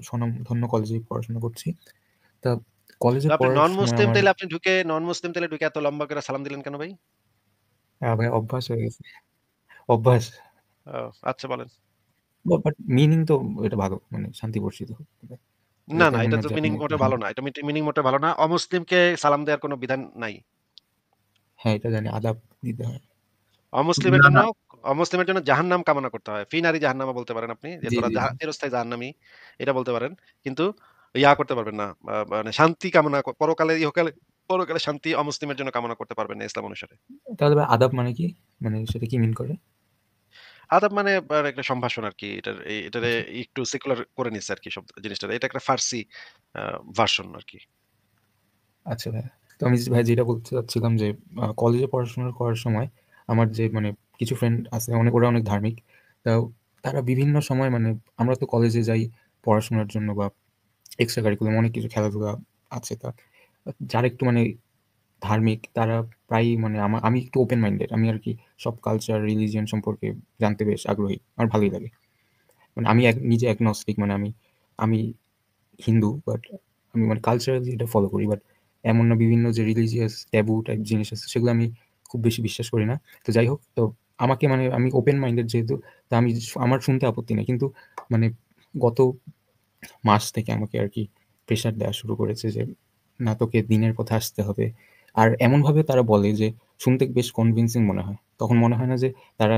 Speaker 5: স্বনামধন্য কলেজে পড়াশোনা করছি। তা কলেজে
Speaker 1: তো আপনি
Speaker 5: পড়ার
Speaker 1: নন
Speaker 5: সময়
Speaker 1: মুসলিম
Speaker 5: আমার
Speaker 1: তাইলে আপনি ঢুকে নন মুসলিম তাইলে ঢুকে এত লম্বা করে সালাম দিলেন কেন ভাই?
Speaker 5: ভাই অভ্যাস হয়ে গেছে। অভ্যাস।
Speaker 1: ও আচ্ছা, বলেন।
Speaker 5: বাট মিনিং তো এটা ভালো, মানে শান্তি বর্ষিত হোক।
Speaker 1: না,
Speaker 5: যাতে
Speaker 1: না,
Speaker 5: এমন
Speaker 1: এটা
Speaker 5: না
Speaker 1: তো
Speaker 5: যে আপনি
Speaker 1: মিনিং মোটেও ভালো না। এটা মিনিং মোটেও ভালো না। অমুসলিমকে সালাম দেওয়ার কোনো বিধান নাই।
Speaker 5: হ্যাঁ, এটা জানি আদাব দিতে হয়।
Speaker 1: অমুসলিমের
Speaker 3: না,
Speaker 1: জন্য
Speaker 3: না,
Speaker 1: অমুসলিমের জন্য জাহান্নাম কামনা করতে হয়। ফি নারী জাহান্নামা বলতে পারেন আপনি, যে
Speaker 5: জি,
Speaker 1: তোরা
Speaker 5: জি, জি।
Speaker 1: চিরস্থায়ী জাহান্নামী, এটা বলতে পারেন। কিন্তু করতে পারবেন না। মানে শান্তি কামনা পরকালে ইহকালে পরকালে শান্তি অমুসলিমের জন্য কামনা করতে পারবেন না ইসলাম অনুসারে।
Speaker 5: তাহলে ভাই আদাব মানে কি? মানে সেটা কি মিন করে?
Speaker 1: আদাব মানে একটা সম্ভাষণ আরকি। এটারে
Speaker 5: আচ্ছা,
Speaker 1: একটু সেকুলার করে নিচ্ছে আরকি জিনিসটারে। এটা একটা ফার্সি আ ভার্সন আরকি।
Speaker 5: আচ্ছা ভাইয়া। তো আমি ভাই যেটা বলতে চাচ্ছিলাম যে কলেজে পড়াশোনা করার সময় আমার যে মানে কিছু ফ্রেন্ড আছে ওরা অনেক ধার্মিক। তা তারা বিভিন্ন সময় মানে আমরা তো কলেজে যাই পড়াশোনার জন্য বা এক্সট্রা কারিকুলাম অনেক কিছু খেলাধুলা আছে। যারা একটু মানে ধার্মিক তারা প্রায়ই মানে আমি একটু ওপেন মাইন্ডেড। আমি আরকি সব কালচার, রিলিজিয়ন সম্পর্কে জানতে বেশ আগ্রহী। আমার ভালোই লাগে। মানে আমি নিজে অ্যাগনস্টিক, মানে আমি হিন্দু, বাট আমি মানে কালচারালি এটা ফলো করি। বাট এমন না বিভিন্ন যে রিলিজিয়াস ট্যাবু টাইপ জিনিস আছে সেগুলো আমি খুব বেশি বিশ্বাস করি না। তো যাই হোক, তো আমাকে মানে আমি ওপেন মাইন্ডেড যেহেতু, তো আমার শুনতে আপত্তি নেই। কিন্তু মানে গত মাস থেকে আমাকে আরকি প্রেশার দেয়া শুরু করেছে যে, "না, তোকে দিনের পথে আসতে হবে।" আর এমনভাবে তারা বলে যে শুনতে বেশ কনভিনসিং মনে হয়। তখন মনে হয় না যে তারা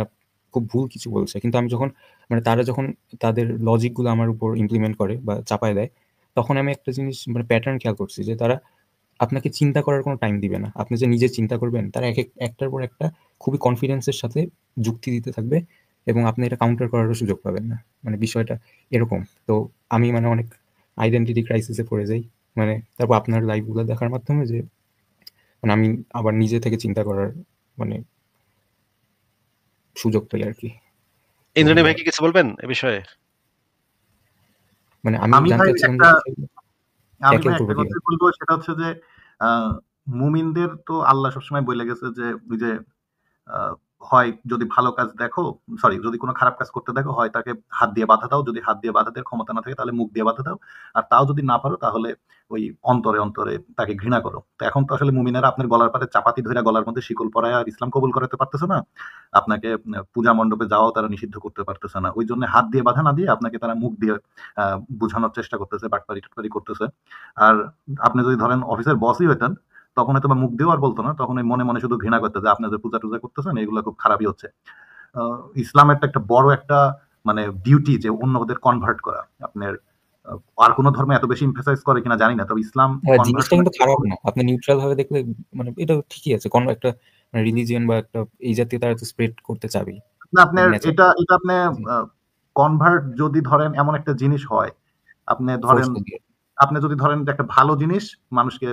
Speaker 5: খুব ভুল কিছু বলছে। কিন্তু আমি যখন মানে তারা যখন তাদের লজিক গুলো আমার উপর ইমপ্লিমেন্ট করে বা চাপায় দেয়, তখন আমি একটা জিনিস মানে প্যাটার্ন খেয়াল করছি যে তারা আপনাকে চিন্তা করার কোনো টাইম দিবে না। আপনি যে নিজে চিন্তা করবেন, তারা একটার পর একটা খুবই কনফিডেন্স এর সাথে যুক্তি দিতে থাকবে এবং আপনি এটা কাউন্টার করারও সুযোগ পাবেন না। মানে বিষয়টা এরকম। তো আমি মানে অনেক আইডেন্টিটি ক্রাইসিস এ পড়ে যাই। মানে তারপর আপনার লাইভ গুলো দেখার মাধ্যমে যে মানে আমি আবার নিজে থেকে চিন্তা করার মানে সুযোগ পাই আরকি। তো
Speaker 1: ইন্দ্রাণী
Speaker 5: ভাইয়া
Speaker 1: ভাই কি কিছু বলবেন এ বিষয়ে?
Speaker 5: মানে আমি
Speaker 3: আমি
Speaker 5: জানতে
Speaker 3: ভাই
Speaker 5: চাচ্ছিলাম যে
Speaker 3: একটা
Speaker 5: বিষয়গুলো
Speaker 3: আমি
Speaker 5: ট্যাকেল
Speaker 3: ভাই
Speaker 5: করব
Speaker 3: একটা
Speaker 5: কিভাবে?
Speaker 3: কথাই বলবো, সেটা হচ্ছে যে আ মুমিনদের তো আল্লাহ সবসময় বইলে গেছে যে ওই যে আ হয় যদি ভালো কাজ দেখো, সরি, যদি কোন খারাপ কাজ করতে দেখো হয় তাকে হাত দিয়ে বাধা দাও। যদি হাত দিয়ে বাধা দেওয়ার ক্ষমতা না থাকে তাহলে মুখ দিয়ে বাধা দাও। আর তাও যদি না পারো তাহলে ওই অন্তরে, অন্তরে তাকে ঘৃণা করো। তো এখন তো আসলে মুমিনেরা আপনার গলার পাতে চাপাতি ধইরা গলার মধ্যে শিকল পরায়া আর ইসলাম কবুল করাতে পারতেছে না। আপনাকে পূজা মণ্ডপে যাওয়াও তারা নিষিদ্ধ করতে পারতেছে না। ওইজন্য হাত দিয়ে বাধা না দিয়ে আপনাকে তারা মুখ দিয়ে আ বুঝানোর চেষ্টা করতেছে, বাটপারি-টাটপারি করতেছে। আর আপনি যদি ধরেন অফিসের বসই হইতেন, তখন হয়তোবা মুখ দিয়েও আর বলত না। তখন ওই মনে, মনে শুধু ঘৃণা করত যে আপনি যে পূজা-টুজা করতেছেন এগুলো খুব খারাপই হচ্ছে। আ ইসলামের একটা বড় একটা মানে ডিউটি যে অন্যদের কনভার্ট করা। আপনার আ আর কোন ধর্ম এত বেশি এমফাসাইজ করে কিনা জানি না। তবে ইসলাম
Speaker 5: জিনিসটা
Speaker 3: কনভার্সন
Speaker 5: কিন্তু খারাপ না। আপনি নিউট্রাল ভাবে দেখলে মানে এটা ঠিকই আছে। কোন একটা রিলিজিয়ন বা একটা এই জাতীয় তারা তো স্প্রেড করতে চাবেই।
Speaker 3: না, আপনার
Speaker 5: ন্যাচারাল।
Speaker 3: এটা আপনি
Speaker 5: জি,
Speaker 3: আ কনভার্ট যদি ধরেন এমন একটা জিনিস হয়, আপনি ধরেন
Speaker 5: ফোর্সফুলি।
Speaker 3: আপনি যদি ধরেন যে একটা ভালো জিনিস মানুষকে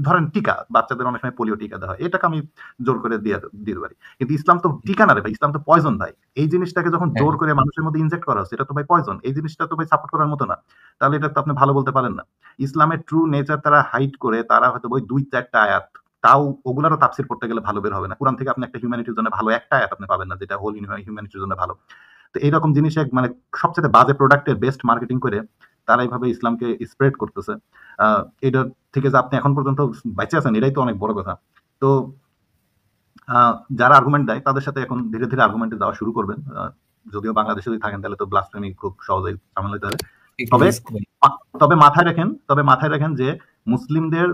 Speaker 3: ধরেন টিকা, বাচ্চাদের অনেক সময় পোলিও টিকা দেওয়া হয়। এটাকে আমি জোর করে দিতে পারি। কিন্তু ইসলাম তো টিকা না রে ভাই, ইসলাম তো পয়জন ভাই। এই জিনিসটাকে যখন
Speaker 5: হ্যাঁ,
Speaker 3: জোর করে মানুষের মধ্যে ইনজেক্ট করা হচ্ছে, এটা তো ভাই পয়জন। এই জিনিসটা তো ভাই সাপোর্ট করার মতো না। তাহলে এটা তো আপনি ভালো বলতে পারেন না। ইসলামের ট্রু নেচার তারা হাইড করে তারা হয়তো ওই ২-৪ টা আয়াত, তাও ওগুলারও তাফসীর পড়তে গেলে ভালো বের হবে না। কুরআন থেকে আপনি একটা হিউম্যানিটির জন্য ভালো একটা আয়াত আপনি পাবেন না যেটা হোল হিউম্যানিটির জন্য ভালো। তো এইরকম জিনিস মানে সবচেয়ে বাজে প্রোডাক্টের বেস্ট মার্কেটিং করে তারা এইভাবে ইসলামকে স্প্রেড করতেছে। এটার থেকে যে আপনি এখন পর্যন্ত বেঁচে আছেন এটাই তো অনেক বড় কথা। তো যারা আর্গুমেন্ট দেয় তাদের সাথে এখন ধীরে, ধীরে আর্গুমেন্টে যাওয়া শুরু করবেন। যদিও বাংলাদেশে যদি থাকেন তাহলে তো ব্লাসফেমি খুব সহজেই সামলাতে পারে।
Speaker 5: একটু
Speaker 3: তবে
Speaker 5: রিস্ক ভাই।
Speaker 3: তবে মাথায় রাখেন যে মুসলিমদের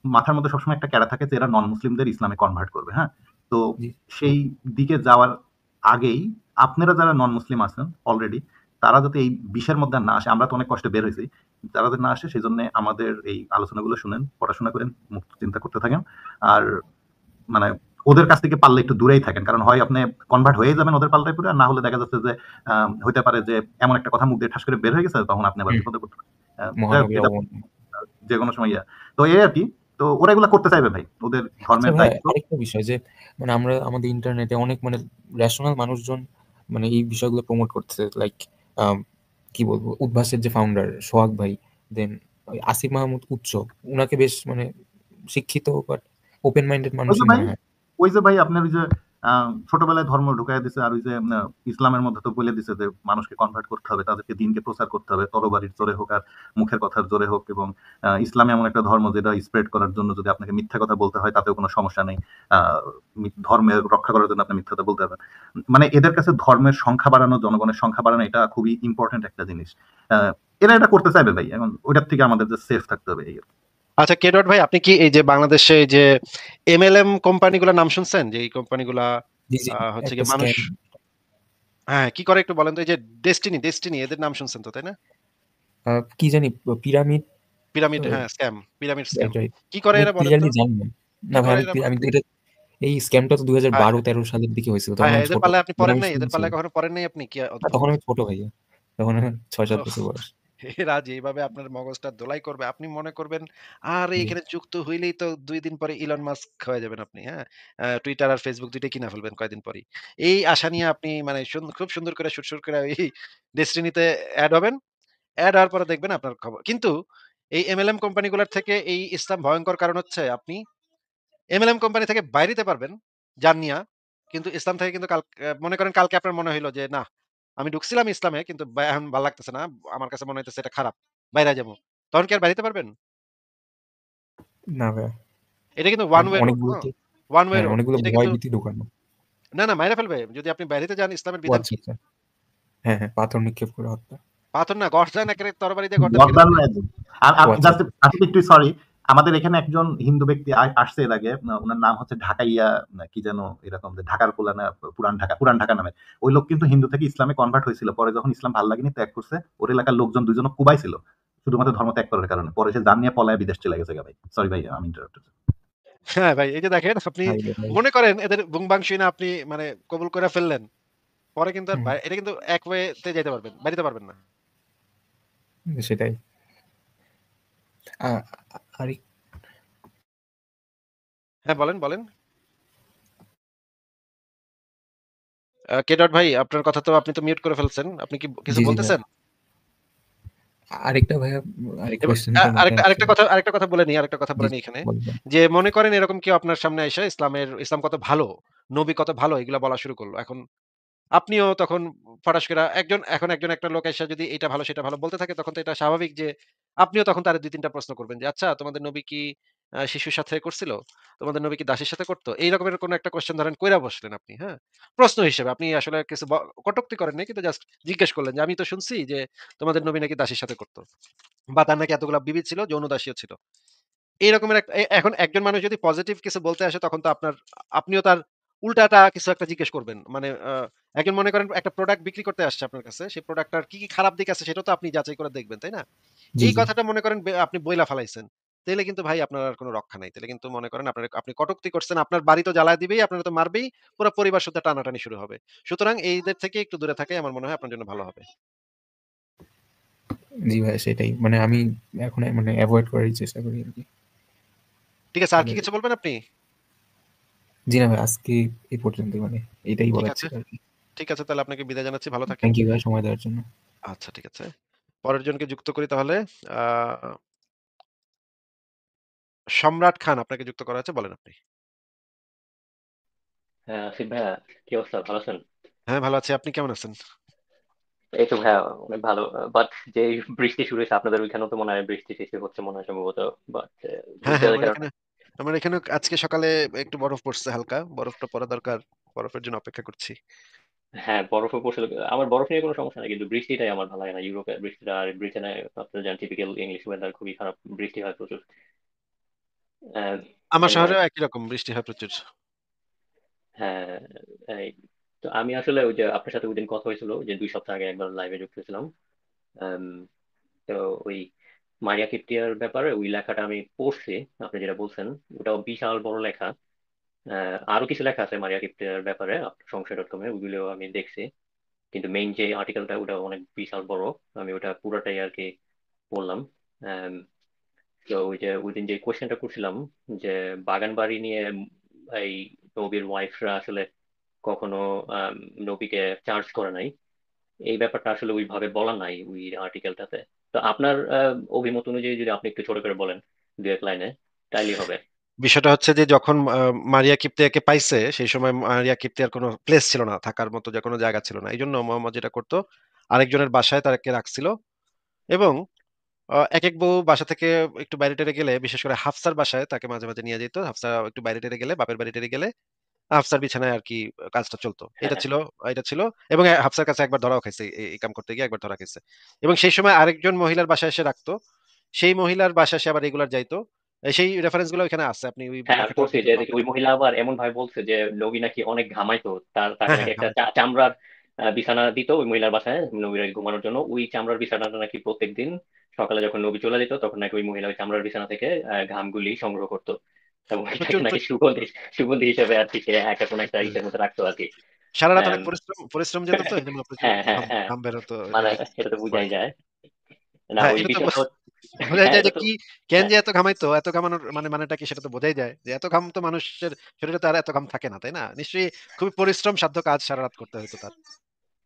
Speaker 3: মাথার মধ্যে সবসময় একটা ক্যাডা থাকে যে এরা নন মুসলিমদের ইসলামে কনভার্ট করবে, হ্যাঁ? তো
Speaker 5: জি।
Speaker 3: সেই দিকে যাওয়ার আগেই আপনারা যারা নন মুসলিম আছেন অলরেডি, তারা যাতে এই বিষয়ের মধ্যে আর না আসে, আমরা তো অনেক কষ্টে বের হয়েছি, তারা যাতে না আসে সেই জন্য আমাদের এই আলোচনাগুলো শুনেন, পড়াশোনা করেন, মুক্ত চিন্তা করতে থাকেন। আর মানে ওদের কাছ থেকে পারলে একটু দূরেই থাকেন, কারণ হয় আপনি কনভার্ট হয়ে যাবেন ওদের পাল্টায় পড়ে, আর না হলে দেখা যাচ্ছে যে হইতে পারে যে এমন একটা কথা মুখ দিয়ে ঠাস করে বের হয়ে গেছে, তখন আপনি আবার
Speaker 5: হুম,
Speaker 3: বিপদে পড়তে পারেন। যাই হোক,
Speaker 5: মহানবী
Speaker 3: এটা
Speaker 5: অবমাননা।
Speaker 3: যে কোনো সময় তো এই আর কি। তো ওরা এগুলা করতে চাইবে ভাই, ওদের
Speaker 5: আচ্ছা
Speaker 3: ধর্মের
Speaker 5: ভাই,
Speaker 3: দায়িত্ব।
Speaker 5: আরেকটা বিষয় যে মানে আমরা আমাদের ইন্টারনেটে অনেক মানে রেশনাল মানুষজন মানে এই বিষয়গুলো প্রমোট করতেছে, লাইক কি বলবো, উদ্ভাসের যে ফাউন্ডার সোহাগ ভাই, দেন আসিফ মাহমুদ উচ্চ, উনাকে বেশ মানে শিক্ষিত বাট ওপেন মাইন্ডেড
Speaker 3: ওই যে
Speaker 5: মানুষই
Speaker 3: ভাই
Speaker 5: মনে হয়।
Speaker 3: আপনার ওই যে ছোটবেলায় ধর্ম ঢুকাই দিছে, আর ওই যে ইসলামের মধ্যে তো বলে দিছে যে মানুষকে কনভার্ট করতে হবে, তাদেরকে দিনকে প্রচার করতে হবে, তরবারির জোরে হোক আর মুখের কথার জোরে হোক। এবং ইসলাম এমন একটা ধর্ম যেটা স্প্রেড করার জন্য যদি আপনাকে মিথ্যা কথা বলতে হয় তাতেও কোনো সমস্যা নেই। ধর্মের রক্ষা করার জন্য আপনি মিথ্যা কথা বলতে পারবেন। মানে এদের কাছে ধর্মের সংখ্যা বাড়ানো, জনগণের সংখ্যা বাড়ানো, এটা খুবই ইম্পর্টেন্ট একটা জিনিস। এরা এটা করতে চাইবে ভাই, এখন ওইটার থেকে আমাদের যে সেফ থাকতে হবে এই আর কি।
Speaker 1: আচ্ছা কে ডট ভাই, আপনি কি এই যে বাংলাদেশে এই যে এমএলএম কোম্পানিগুলোর নাম শুনছেন? যে এই কোম্পানিগুলা
Speaker 5: জি জি,
Speaker 1: হচ্ছে
Speaker 5: একটা
Speaker 1: কি মানুষ,
Speaker 5: স্ক্যাম।
Speaker 1: হ্যাঁ কি করে একটু বলেন তো? এই যে ডেস্টিনি এদের নাম শুনছেন তো, তাই না?
Speaker 5: কি জানি, পিরামিড,
Speaker 1: পিরামিড, হ্যাঁ scam, pyramid scam.
Speaker 5: Right right.
Speaker 1: কি করে
Speaker 5: আমি
Speaker 1: এরা বলেন তো?
Speaker 5: ক্লিয়ারলি জানি না।
Speaker 1: কি
Speaker 5: না ভাই,
Speaker 1: করে
Speaker 5: আমি
Speaker 1: এরা
Speaker 5: আমি
Speaker 1: বলেন তো?
Speaker 5: তো এটা, এই স্ক্যামটা তো
Speaker 1: হ্যাঁ
Speaker 5: 2012-13 সালের দিকে হয়েছিল,
Speaker 1: হ্যাঁ
Speaker 5: তখন
Speaker 1: হ্যাঁ,
Speaker 5: আমি
Speaker 1: এদের
Speaker 5: ছোট।
Speaker 1: পাল্লায় আপনি
Speaker 5: তখন
Speaker 1: পড়েন
Speaker 5: আমি
Speaker 1: নাই? এদের
Speaker 5: শুনছি,
Speaker 1: পাল্লায় কখনো পড়েন নাই আপনি? কি
Speaker 5: না
Speaker 1: অদ্ভুত!
Speaker 5: তখন আমি ছোট ভাইয়া, তখন আমার 6-7
Speaker 1: ওহ,
Speaker 5: বছর বয়স।
Speaker 1: এরা যেভাবে আপনার মগজটা ধোলাই করবে, আপনি মনে করবেন আর
Speaker 5: জি।
Speaker 1: এখানে যুক্ত হইলেই তো 2 দিন পরে ইলন মাস্ক হয়ে যাবেন আপনি, হ্যাঁ? টুইটার আর ফেসবুক দুইটাই কিনা ফেলবেন কয়দিন পরেই। এই আশা নিয়ে আপনি মানে খুব সুন্দর করে সুরসুর করে এই ডেস্টিনিতে এড হবেন। এড হওয়ার পরে দেখবেন আপনার খবর। কিন্তু এই এমএলএম কোম্পানিগুলোর থেকে এই ইসলাম ভয়ংকর কারণ হচ্ছে আপনি এমএলএম কোম্পানি থেকে বাইরে হতে পারবেন জানিয়া, কিন্তু ইসলাম থেকে কিন্তু মনে করেন কালকে আপনার মনে হইলো যে না, আমি ঢুকছিলাম ইসলামে কিন্তু এখন ভাল লাগতেছে না। আমার কাছে মনে হইতেছে এটা খারাপ। বাইরে যাবো। তখন কি আর বাইরে যেতে পারবেন?
Speaker 5: না ভাইয়া,
Speaker 1: এটা কিন্তু ওয়ান ওয়ে রোড,
Speaker 5: অনেকগুলো
Speaker 1: হ্যাঁ?
Speaker 5: তো,
Speaker 1: ওয়ান ওয়ে
Speaker 5: হ্যাঁ
Speaker 1: রোড।
Speaker 5: অনেকগুলো
Speaker 1: এটা
Speaker 5: ভয়
Speaker 1: কিন্তু
Speaker 5: ভীতি ঢোকানো।
Speaker 1: না মাইরা ফেলবে। যদি আপনি বাইরেতে যান ইসলামের
Speaker 5: ও
Speaker 1: বিধান
Speaker 5: আচ্ছা
Speaker 1: কি?
Speaker 5: আচ্ছা, হ্যাঁ হ্যাঁ, পাথর নিক্ষেপ করে হত্যা।
Speaker 1: পাথর না, গর্দান একেবারে তরবারি দিয়ে গর্দান কেটে
Speaker 3: লকডাউন
Speaker 1: দিবে।
Speaker 3: হয়েছে।
Speaker 5: ও আচ্ছা
Speaker 3: জাস্ট
Speaker 5: আচ্ছা।
Speaker 3: আসলে একটু সরি, আমাদের এখানে একজন হিন্দু ব্যক্তি আসছে এর আগে, ওনার নাম হচ্ছে ঢাকাইয়া কি যেন এরকম, যে ঢাকার পোলানা, পুরান ঢাকা নামে। ওই লোক কিন্তু হিন্দু থেকে ইসলামে কনভার্ট হয়েছিল, পরে যখন ইসলাম ভালো লাগেনি ত্যাগ করছে। ওর এলাকার লোকজন দুজন কুবাইছিল শুধুমাত্র ধর্ম ত্যাগ করার কারণে, পরে সে জান নিয়ে পলায় বিদেশ চলে গেছে ভাই। সরি ভাই, আমি ইন্টারাপ্ট।
Speaker 1: হ্যাঁ ভাই, এই যে দেখেন আপনি
Speaker 5: ভাই রে ভাই।
Speaker 1: মনে করেন এদের বুংবাংশুই না আপনি মানে কবুল করে ফেললেন। পরে কিন্তু আর
Speaker 5: হুম,
Speaker 1: এটা কিন্তু এক ওয়ে তে যাইতে পারবেন। বাইরে পারবেন না।
Speaker 5: সেটাই। আ- আর
Speaker 1: হ্যাঁ বলেন। কে ডট ভাই, আপনার কথা তো আপনি তো মিউট করে ফেলছেন। আপনি কি কিছু
Speaker 5: জি জি ভাই,
Speaker 1: বলতেছেন?
Speaker 5: আরেকটা ভাইয়া, আরেকটা
Speaker 1: এবার
Speaker 5: কোয়েশ্চেন আমার মাথায় আসছে।
Speaker 1: আরেকটা কথা
Speaker 5: জি
Speaker 1: বলে
Speaker 5: জি,
Speaker 1: নিই এখানে।
Speaker 5: বলবেন।
Speaker 1: যে মনে করেন এরকম কেউ আপনার সামনে এসে ইসলাম কত ভালো, নবী কত ভালো এগুলা বলা শুরু করলো। এখন আপনিও তখন ফটাস কইরা একজন একটা লোক এসে যদি এটা ভালো সেটা ভালো বলতে থাকে, তখন তো এটা স্বাভাবিক যে আপনিও তখন তারে ২-৩ টা প্রশ্ন করবেন যে, "আচ্ছা তোমাদের নবী কি শিশুর সাথে করছিল? তোমাদের নবী কি দাসীর সাথে করত?" এই রকমের কোন একটা কোয়েশ্চেন ধরেন কইরা বসলেন আপনি, হ্যাঁ? প্রশ্ন হিসেবে আপনি আসলে কিছু কটূক্তি করেন নাই, কিন্তু জাস্ট জিজ্ঞেস করলেন যে, "আমি তো শুনছি যে তোমাদের নবী নাকি দাসীর সাথে করত। বা তার নাকি এতগুলা বিবি ছিল, যৌন দাসীও ছিল।" এই রকমের একটা এখন একজন মানুষ যদি পজিটিভ কিছু বলতে আসে তখন তো আপনিও তার উল্টাটা কিছু একটা জিজ্ঞেস করবেন। মানে একজন মনে করেন একটা প্রোডাক্ট বিক্রি করতে আসছে আপনার কাছে। সেই প্রোডাক্টটার কি খারাপ দিক আছে সেটাও তো আপনি যাচাই করে দেখবেন, তাই না?
Speaker 5: জি
Speaker 1: এই
Speaker 5: জি,
Speaker 1: কথাটা মনে করেন আপনি বইলা ফালাইছেন। তাইলে কিন্তু ভাই আপনার আর কোন রক্ষা নাই। তাইলে কিন্তু মনে করেন আপনি কটুক্তি করছেন। আপনার বাড়ি তো জ্বালায় দিবেই, আপনারা তো মারবেই। পুরা পরিবার সুদ্ধা টানাটানি শুরু হবে। সুতরাং এইদের থেকে একটু দূরে থাকাই আমার মনে হয় আপনার জন্য ভালো হবে।
Speaker 5: জি ভাই, সেটাই। মানে আমি এখন মানে অ্যাভয়েড করারই চেষ্টা করি আরকি।
Speaker 1: ঠিক আছে, আর কি
Speaker 5: তাহলে
Speaker 1: কিছু বলবেন আপনি?
Speaker 5: জি না ভাই, আজকে এই পর্যন্তই, মানে এটাই
Speaker 1: ঠিক
Speaker 5: বলার
Speaker 1: আছে।
Speaker 5: ছিল আরকি।
Speaker 1: ঠিক আছে, তাহলে আপনাকে বিদায় জানাচ্ছি। ভালো থাকেন।
Speaker 5: থ্যাংক ইউ ভাই সময় দেওয়ার জন্য।
Speaker 1: আচ্ছা ঠিক আছে। পরের জনকে যুক্ত করি তাহলে। আ সম্রাট খান আপনাকে যুক্ত করা হয়েছে। বলেন আপনি।
Speaker 6: হ্যাঁ, আসিফ ভাইয়া, কি অবস্থা? ভালো আছেন?
Speaker 1: হ্যাঁ, ভালো আছি। আপনি কেমন আছেন?
Speaker 6: এই তো ভাইয়া, অনেক ভালো। বাট যে এই বৃষ্টি শুরু হয়েছে আপনাদের ওইখানেও তো মনে হয় বৃষ্টি টিষ্টি হচ্ছে মনে হয় সম্ভবত। বাট
Speaker 1: হ্যাঁ,
Speaker 6: বুঝতে কারণ
Speaker 1: আমার এখানেও আজকে সকালে একটু বরফ পড়ছে হালকা। বরফটা পড়া দরকার। বরফের জন্য অপেক্ষা করছি।
Speaker 6: হ্যাঁ, বরফও পড়ছিল। আমার বরফ নিয়ে কোনো সমস্যা নেই, কিন্তু বৃষ্টিটাই আমার ভালো লাগে না। ইউরোপের বৃষ্টিটা আর ব্রিটেনে আপনারা জানেন টিপিক্যাল ইংলিশ ওয়েদার, খুবই খারাপ, বৃষ্টি হয় প্রচুর।
Speaker 1: আমার
Speaker 6: এনিওয়ে,
Speaker 1: শহরেও একই রকম বৃষ্টি হয় প্রচুর।
Speaker 6: হ্যাঁ, এই তো আমি আসলে ওই যে আপনার সাথে ওইদিন কথা হয়েছিল যে 2 সপ্তাহ আগে একবার লাইভে যুক্ত ছিলাম। আম, তো ওই মারিয়া কিপ্টিয়ার ব্যাপারে ওই লেখাটা আমি পড়ছি, আপনি যেটা বলছেন ওটাও বিশাল বড় লেখা। আরো কিছু লেখা আছে মারিয়া কিপ্টিয়ার ব্যাপারে সংশয়.com-এ, ওইগুলো আমি দেখছি, কিন্তু মেইন যে আর্টিকেলটা ওটা অনেক বিশাল বড়। আমি ওটা পুরোটাই আর কি বললাম। আম, তো ওই যে ওই দিন যে কোয়েশ্চেনটা করছিলাম যে বাগান বাড়ি নিয়ে এই নবীর ওয়াইফরা আসলে কখনো আম, নবীকে চার্জ করে নাই, এই ব্যাপারটা আসলে ওইভাবে বলা নাই ওই আর্টিকেলটাতে। তো আপনার অভিমত অনুযায়ী যদি আপনি একটু ছোট করে বলেন 2 এক লাইনে, তাইলেই হবে।
Speaker 1: বিষয়টা হচ্ছে যে যখন মারিয়া কিপ্তিয়াকে পাইছে সেই সময় মারিয়া কিপ্তিয়ার কোনো প্লেস ছিল না, থাকার মতো যে কোনো জায়গা ছিল না। এই জন্য মোহাম্মদ যেটা করতো, আরেকজনের বাসায় তাকে রাখছিল। এবং এক এক বউ বাসা থেকে একটু বাইরে টেরে গেলে, বিশেষ করে হাফসার বাসায় তাকে মাঝে মাঝে নিয়ে যেত। হাফসা একটু বাইরে টেরে গেলে, বাপের বাড়ি টেরে গেলে হাফসার বিছানায় আর কি কাজটা চলতো।
Speaker 6: হ্যাঁ, হ্যাঁ,
Speaker 1: এটা ছিল। এবং হাফসার কাছে একবার ধরাও খাইছে, এই কাম করতে গিয়ে একবার ধরা খাইছে। এবং সেই সময় আরেকজন মহিলার বাসায় এসে রাখতো, সেই মহিলার বাসায় সে আবার রেগুলার যাইতো। সেই রেফারেন্স গুলো এখানে আছে, আপনি ওই
Speaker 6: হ্যাঁ, আমি
Speaker 1: লেখাটা
Speaker 6: পড়ছি
Speaker 1: দেখে
Speaker 6: যে দেখি
Speaker 1: কনফিডেন্ট।
Speaker 6: ওই মহিলা আবার এমন ভাবে বলছে যে নবী নাকি অনেক ঘামাইতো, তাকে
Speaker 1: হ্যাঁ,
Speaker 6: নাকি
Speaker 1: হ্যাঁ,
Speaker 6: একটা
Speaker 1: ঘামাইতো।
Speaker 6: চামড়ার বিছানা দিত ওই মহিলার বাসায় নবীর ঘুমানোর জন্য। ওই চামড়ার বিছানাটা নাকি প্রত্যেকদিন সকালে যখন নবী চলে যেত তখন নাকি ওই মহিলা ওই চামড়ার বিছানা থেকে ঘামগুলি সংগ্রহ করতো, এবং এটাকে
Speaker 1: প্রচুর
Speaker 6: নাকি সুগন্ধি সুগন্ধি হিসেবে আর কি সে একটা কোন একটা ইসের মধ্যে রাখতো আর কি।
Speaker 1: সারা রাত
Speaker 6: আম,
Speaker 1: অনেক পরিশ্রম পরিশ্রম যেত, তো এই জন্য প্রচুর
Speaker 6: হ্যাঁ, হ্যাঁ,
Speaker 1: ঘাম
Speaker 6: হ্যাঁ,
Speaker 1: ঘাম বেরোতো,
Speaker 6: মানে
Speaker 1: এটাই
Speaker 6: এটা তো
Speaker 1: হয়।
Speaker 6: বুঝাই যায়। না,
Speaker 1: হ্যাঁ,
Speaker 6: ওই
Speaker 1: এটা তো
Speaker 6: বিষয়টা
Speaker 1: বোঝাই
Speaker 6: হ্যাঁ,
Speaker 1: যায়
Speaker 6: এটা
Speaker 1: যে
Speaker 6: তো
Speaker 1: কি, কেন
Speaker 6: হ্যাঁ,
Speaker 1: যে এত ঘামাইতো, এত ঘামানোর মানেটা কি সেটা তো বোঝাই যায় যে এত ঘাম তো মানুষের শরীরে তো আর এত ঘাম থাকে না, তাই না? নিশ্চয়ই খুবই পরিশ্রম সাধ্য কাজ সারা রাত করতে হতো তার।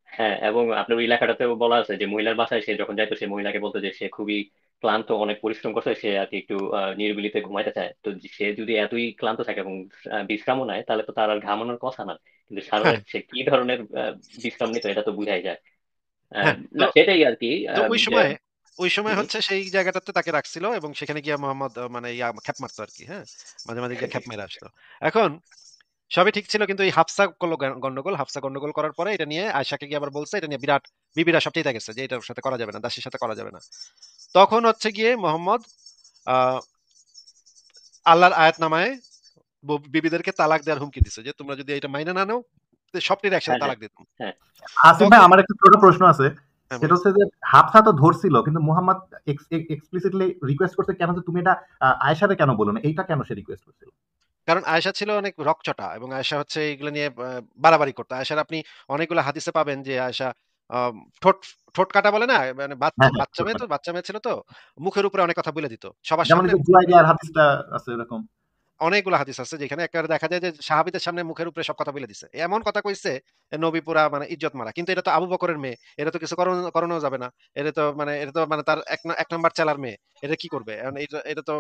Speaker 6: হ্যাঁ, এবং আপনার ওই লেখাটাতেও বলা আছে যে মহিলার বাসায় সে যখন যাইতো সে মহিলাকে বলতো যে সে খুবই ক্লান্ত, অনেক পরিশ্রম করছে, সে আর কি একটু নিরিবিলিতে ঘুমাইতে চায়। তো সে যদি এতই ক্লান্ত থাকে এবং বিশ্রামও নেয় তাহলে তো তার আর ঘামানোর কথা না, কিন্তু সারা
Speaker 1: হ্যাঁ,
Speaker 6: রাত সে কি ধরনের বিশ্রাম নিত এটা তো বোঝাই যায়।
Speaker 1: হ্যাঁ। তো
Speaker 6: না, সেটাই আর কি।
Speaker 1: তো
Speaker 6: যে
Speaker 1: ওই সময়
Speaker 6: হুম,
Speaker 1: হচ্ছে সেই জায়গাটাতে তাকে রাখছিল এবং সেখানে গিয়ে মোহাম্মদ মানে খ্যাপ মারতো আর কি। হ্যাঁ, মাঝে মাঝে গিয়ে খ্যাপ মেরে আসতো। এখন সবই ঠিক ছিল, কিন্তু এই হাফসা করলো গন্ডগোল। হাফসা গন্ডগোল করার পরে এটা নিয়ে আয়েশাকে গিয়ে আবার বলছে, এটা নিয়ে বিরাট বিবিরা সব চেয়ে গেছে যে এটার সাথে করা যাবে না, দাসীর সাথে করা যাবে না। তখন হচ্ছে গিয়ে মোহাম্মদ আহ আল্লাহর আয়াত নামায় বিবিদেরকে তালাক দেওয়ার হুমকি দিছে যে তোমরা যদি এটা মাইনে না নাও তো সবটির একসাথে
Speaker 6: হ্যাঁ, হ্যাঁ,
Speaker 1: তালাক দিতাম।
Speaker 6: হ্যাঁ,
Speaker 3: আসিফ ভাই,
Speaker 1: তখন
Speaker 3: আমার একটা ছোট প্রশ্ন আছে।
Speaker 1: হ্যাঁ,
Speaker 3: সেটা
Speaker 1: বলেন।
Speaker 3: হচ্ছে যে হাফসা তো ধরছিল, কিন্তু মুহাম্মদ এক্সপ্লিসিটলি রিকোয়েস্ট করছে কেন যে তুমি এটা আয়েশারে কেন বলো না, এইটা কেন সে রিকোয়েস্ট করছিল?
Speaker 1: কারণ আয়েশা ছিল অনেক রকচটা এবং আয়েশা হচ্ছে এগুলো নিয়ে বাড়াবাড়ি করতো। আয়েশার আপনি অনেকগুলো হাদিসে পাবেন যে আয়েশা আম, ঠোঁট ঠোঁট কাটা বলে না, মানে
Speaker 3: হ্যাঁ, হ্যাঁ,
Speaker 1: বাচ্চা মেয়ে ছিল তো, মুখের উপরে অনেক কথা বলে দিত সবার
Speaker 3: যেমন
Speaker 1: সামনে।
Speaker 3: এই যে জুয়াইরিয়ার হাদিসটা আছে এরকম।
Speaker 1: অনেকগুলো হাদিস আছে যেখানে একেবারে দেখা যায় যে সাহাবীদের সামনে মুখের উপরে সব কথা বলে দিছে, এমন কথা কইছে নবী পুরা মানে ইজ্জত মারা। কিন্তু এটা তো আবু বকরের মেয়ে, এটা তো কিছু করানো যাবে না। এটা তো মানে তার এক নাম্বার চালার মেয়ে, এটা কি করবে এখন? এটা তো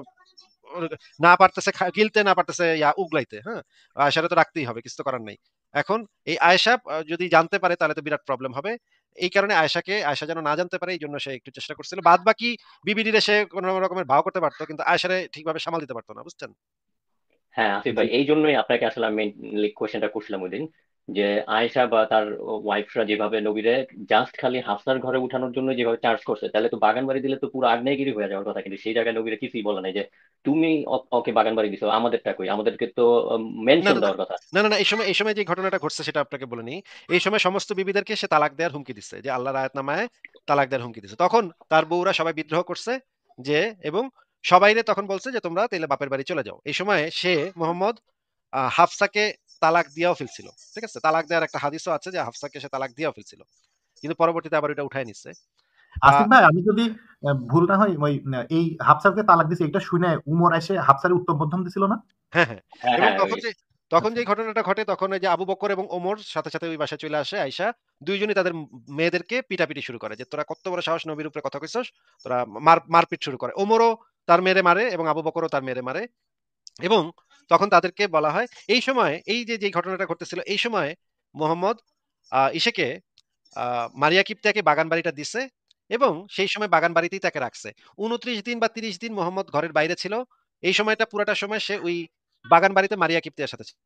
Speaker 1: ওর না পারতেছে গিলতে, না পারতেছে উগলাইতে। হ্যাঁ, আয়েশারে তো রাখতেই হবে, কিছু তো করার নাই। এখন এই আয়েশা যদি জানতে পারে তাহলে তো বিরাট প্রবলেম হবে। এই কারণে আয়েশা যেন না জানতে পারে, এই জন্য সে একটু চেষ্টা করছিল। বাদ বাকি বিবিডিরে সে কোন রকমের ভাও করতে পারতো, কিন্তু আয়েশারে ঠিকভাবে সামাল দিতে পারতো না, বুঝছেন?
Speaker 6: হ্যাঁ, আসিফ
Speaker 3: জি।
Speaker 6: ভাই, এই জন্যই আপনাকে আসলে আমি মেইনলি কোয়েশ্চেনটা করছিলাম ওই দিন, যে আয়েশা বা তার ওয়াইফরা যেভাবে নবীরে জাস্ট খালি হাফসার ঘরে উঠানোর জন্য যেভাবে চার্জ করছে, তাহলে তো বাগান বাড়ি দিলে তো পুরো আগ্নেয়গিরি হয়ে যাওয়ার কথা, কিন্তু সেই জায়গায় নবীরে কিছুই বলে নাই যে তুমি ওকে বাগান বাড়ি দিছো, আমাদেরটা কই, আমাদেরকে তো
Speaker 1: না,
Speaker 6: মেনশন
Speaker 1: না, না।
Speaker 6: দেওয়ার কথা।
Speaker 1: না, এই সময় যে ঘটনাটা ঘটছে সেটা আপনাকে বলে নিই। এই সময় সমস্ত বিবিদেরকে সে তালাক দেওয়ার হুমকি দিচ্ছে, যে আল্লাহর আয়াতনামায় তালাক দেওয়ার হুমকি দিচ্ছে। তখন তার বউরা সবাই বিদ্রোহ করছে যে, এবং সবাইরে তখন বলছে যে তোমরা তাইলে বাপের বাড়ি চলে যাও। এই সময় সে মোহাম্মদ হাফসাকে তালাক দিয়েও ফেলছিল। ঠিক আছে? তালাক দেওয়ার একটা হাদিসও আছে যে হাফসাকে সে তালাক দিয়েও ফেলছিল। কিন্তু পরবর্তীতে আবার এটা উঠায় নিচ্ছে। আ
Speaker 3: আসিফ ভাই, আমি যদি ভুল না হয়, ওই এই হাফসারকে তালাক দিছে এটা শুনে উমর এসে হাফসারের উত্তম মধ্যম দিছিল না?
Speaker 1: হ্যাঁ, হ্যাঁ।
Speaker 6: হ্যাঁ,
Speaker 1: এবং
Speaker 6: হ্যাঁ,
Speaker 1: তখন
Speaker 3: আচ্ছা।
Speaker 1: যে ঘটনাটা ঘটে তখন ওই যে আবু বকর এবং ওমর সাথে সাথে ওই বাসায় চলে আসে আইসা। ২ জনই তাদের মেয়েদেরকে পিটাপিটি শুরু করে যে, "তোরা কত বড় সাহস নবীর উপরে কথা কইছস?" তোরা মারপিট শুরু করে। ওমরও তার মেয়েরে মারে এবং আবু বকরও তার মেয়েরে মারে। এবং তখন তাদেরকে বলা হয়, এই সময় এই যে যেই ঘটনাটা ঘটতেছিল এই সময় মোহাম্মদ ইসেকে মারিয়া কিপ্তিয়াকে বাগান বাড়িটা দিছে এবং সেই সময় বাগান বাড়িতেই তাকে রাখছে। ২৯ দিন বা ৩০ দিন মোহাম্মদ ঘরের বাইরে ছিল। এই সময়টা পুরাটা সময় সে ওই বাগান বাড়িতে মারিয়া কিপ্তিয়ার সাথে ছিল।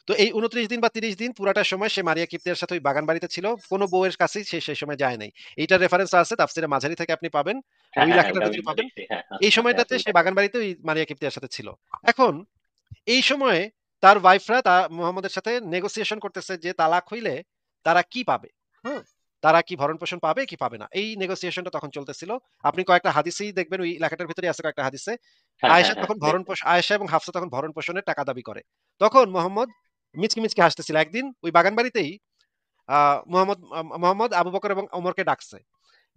Speaker 1: তো এই ২৯ দিন বা ৩০ দিন পুরাটা সময় সে মারিয়া কিপ্তিয়ার সাথে ওই বাগান বাড়িতে ছিল। কোন বউয়ের কাছেই সে সেই সময় যায় নাই। এইটার রেফারেন্স আছে তাফসীরে মাঝারি থেকে, আপনি পাবেন।
Speaker 6: হ্যাঁ,
Speaker 1: ওই
Speaker 6: হ্যাঁ, হ্যাঁ, ওটা
Speaker 1: লেখাটাতে
Speaker 6: আমি
Speaker 1: যদি পাবেন,
Speaker 6: দেখছি। হ্যাঁ,
Speaker 1: এই
Speaker 6: আছে,
Speaker 1: সময়টাতে
Speaker 6: আছে
Speaker 1: সে
Speaker 6: ওইটা।
Speaker 1: বাগান বাড়িতে ওই মারিয়া কিপ্তিয়ার সাথে ছিল। এখন এই সময়ে তার ওয়াইফরা মুহাম্মদের সাথে নেগোসিয়েশন করতেছে যে তালাক হইলে তারা কি পাবে, হ্যাঁ? তারা কি ভরণ-পোষণ পাবে কি পাবে না। এই নেগোসিয়েশনটা তখন চলতেছিল। আপনি কয়েকটা হাদিসেই দেখবেন, ওই লেখাটার ভিতরেই আছে কয়েকটা হাদিসে।
Speaker 6: হ্যাঁ, হ্যাঁ, হ্যাঁ, দেখছি।
Speaker 1: আয়েশা এবং হাফসা তখন ভরণ-পোষণের টাকা দাবি করে। তখন মুহাম্মদ মিচকি, মিচকি হাসতেছিল। একদিন ওই বাগান বাড়িতেই আ মুহাম্মদ আবু বকর এবং ওমরকে ডাকছে।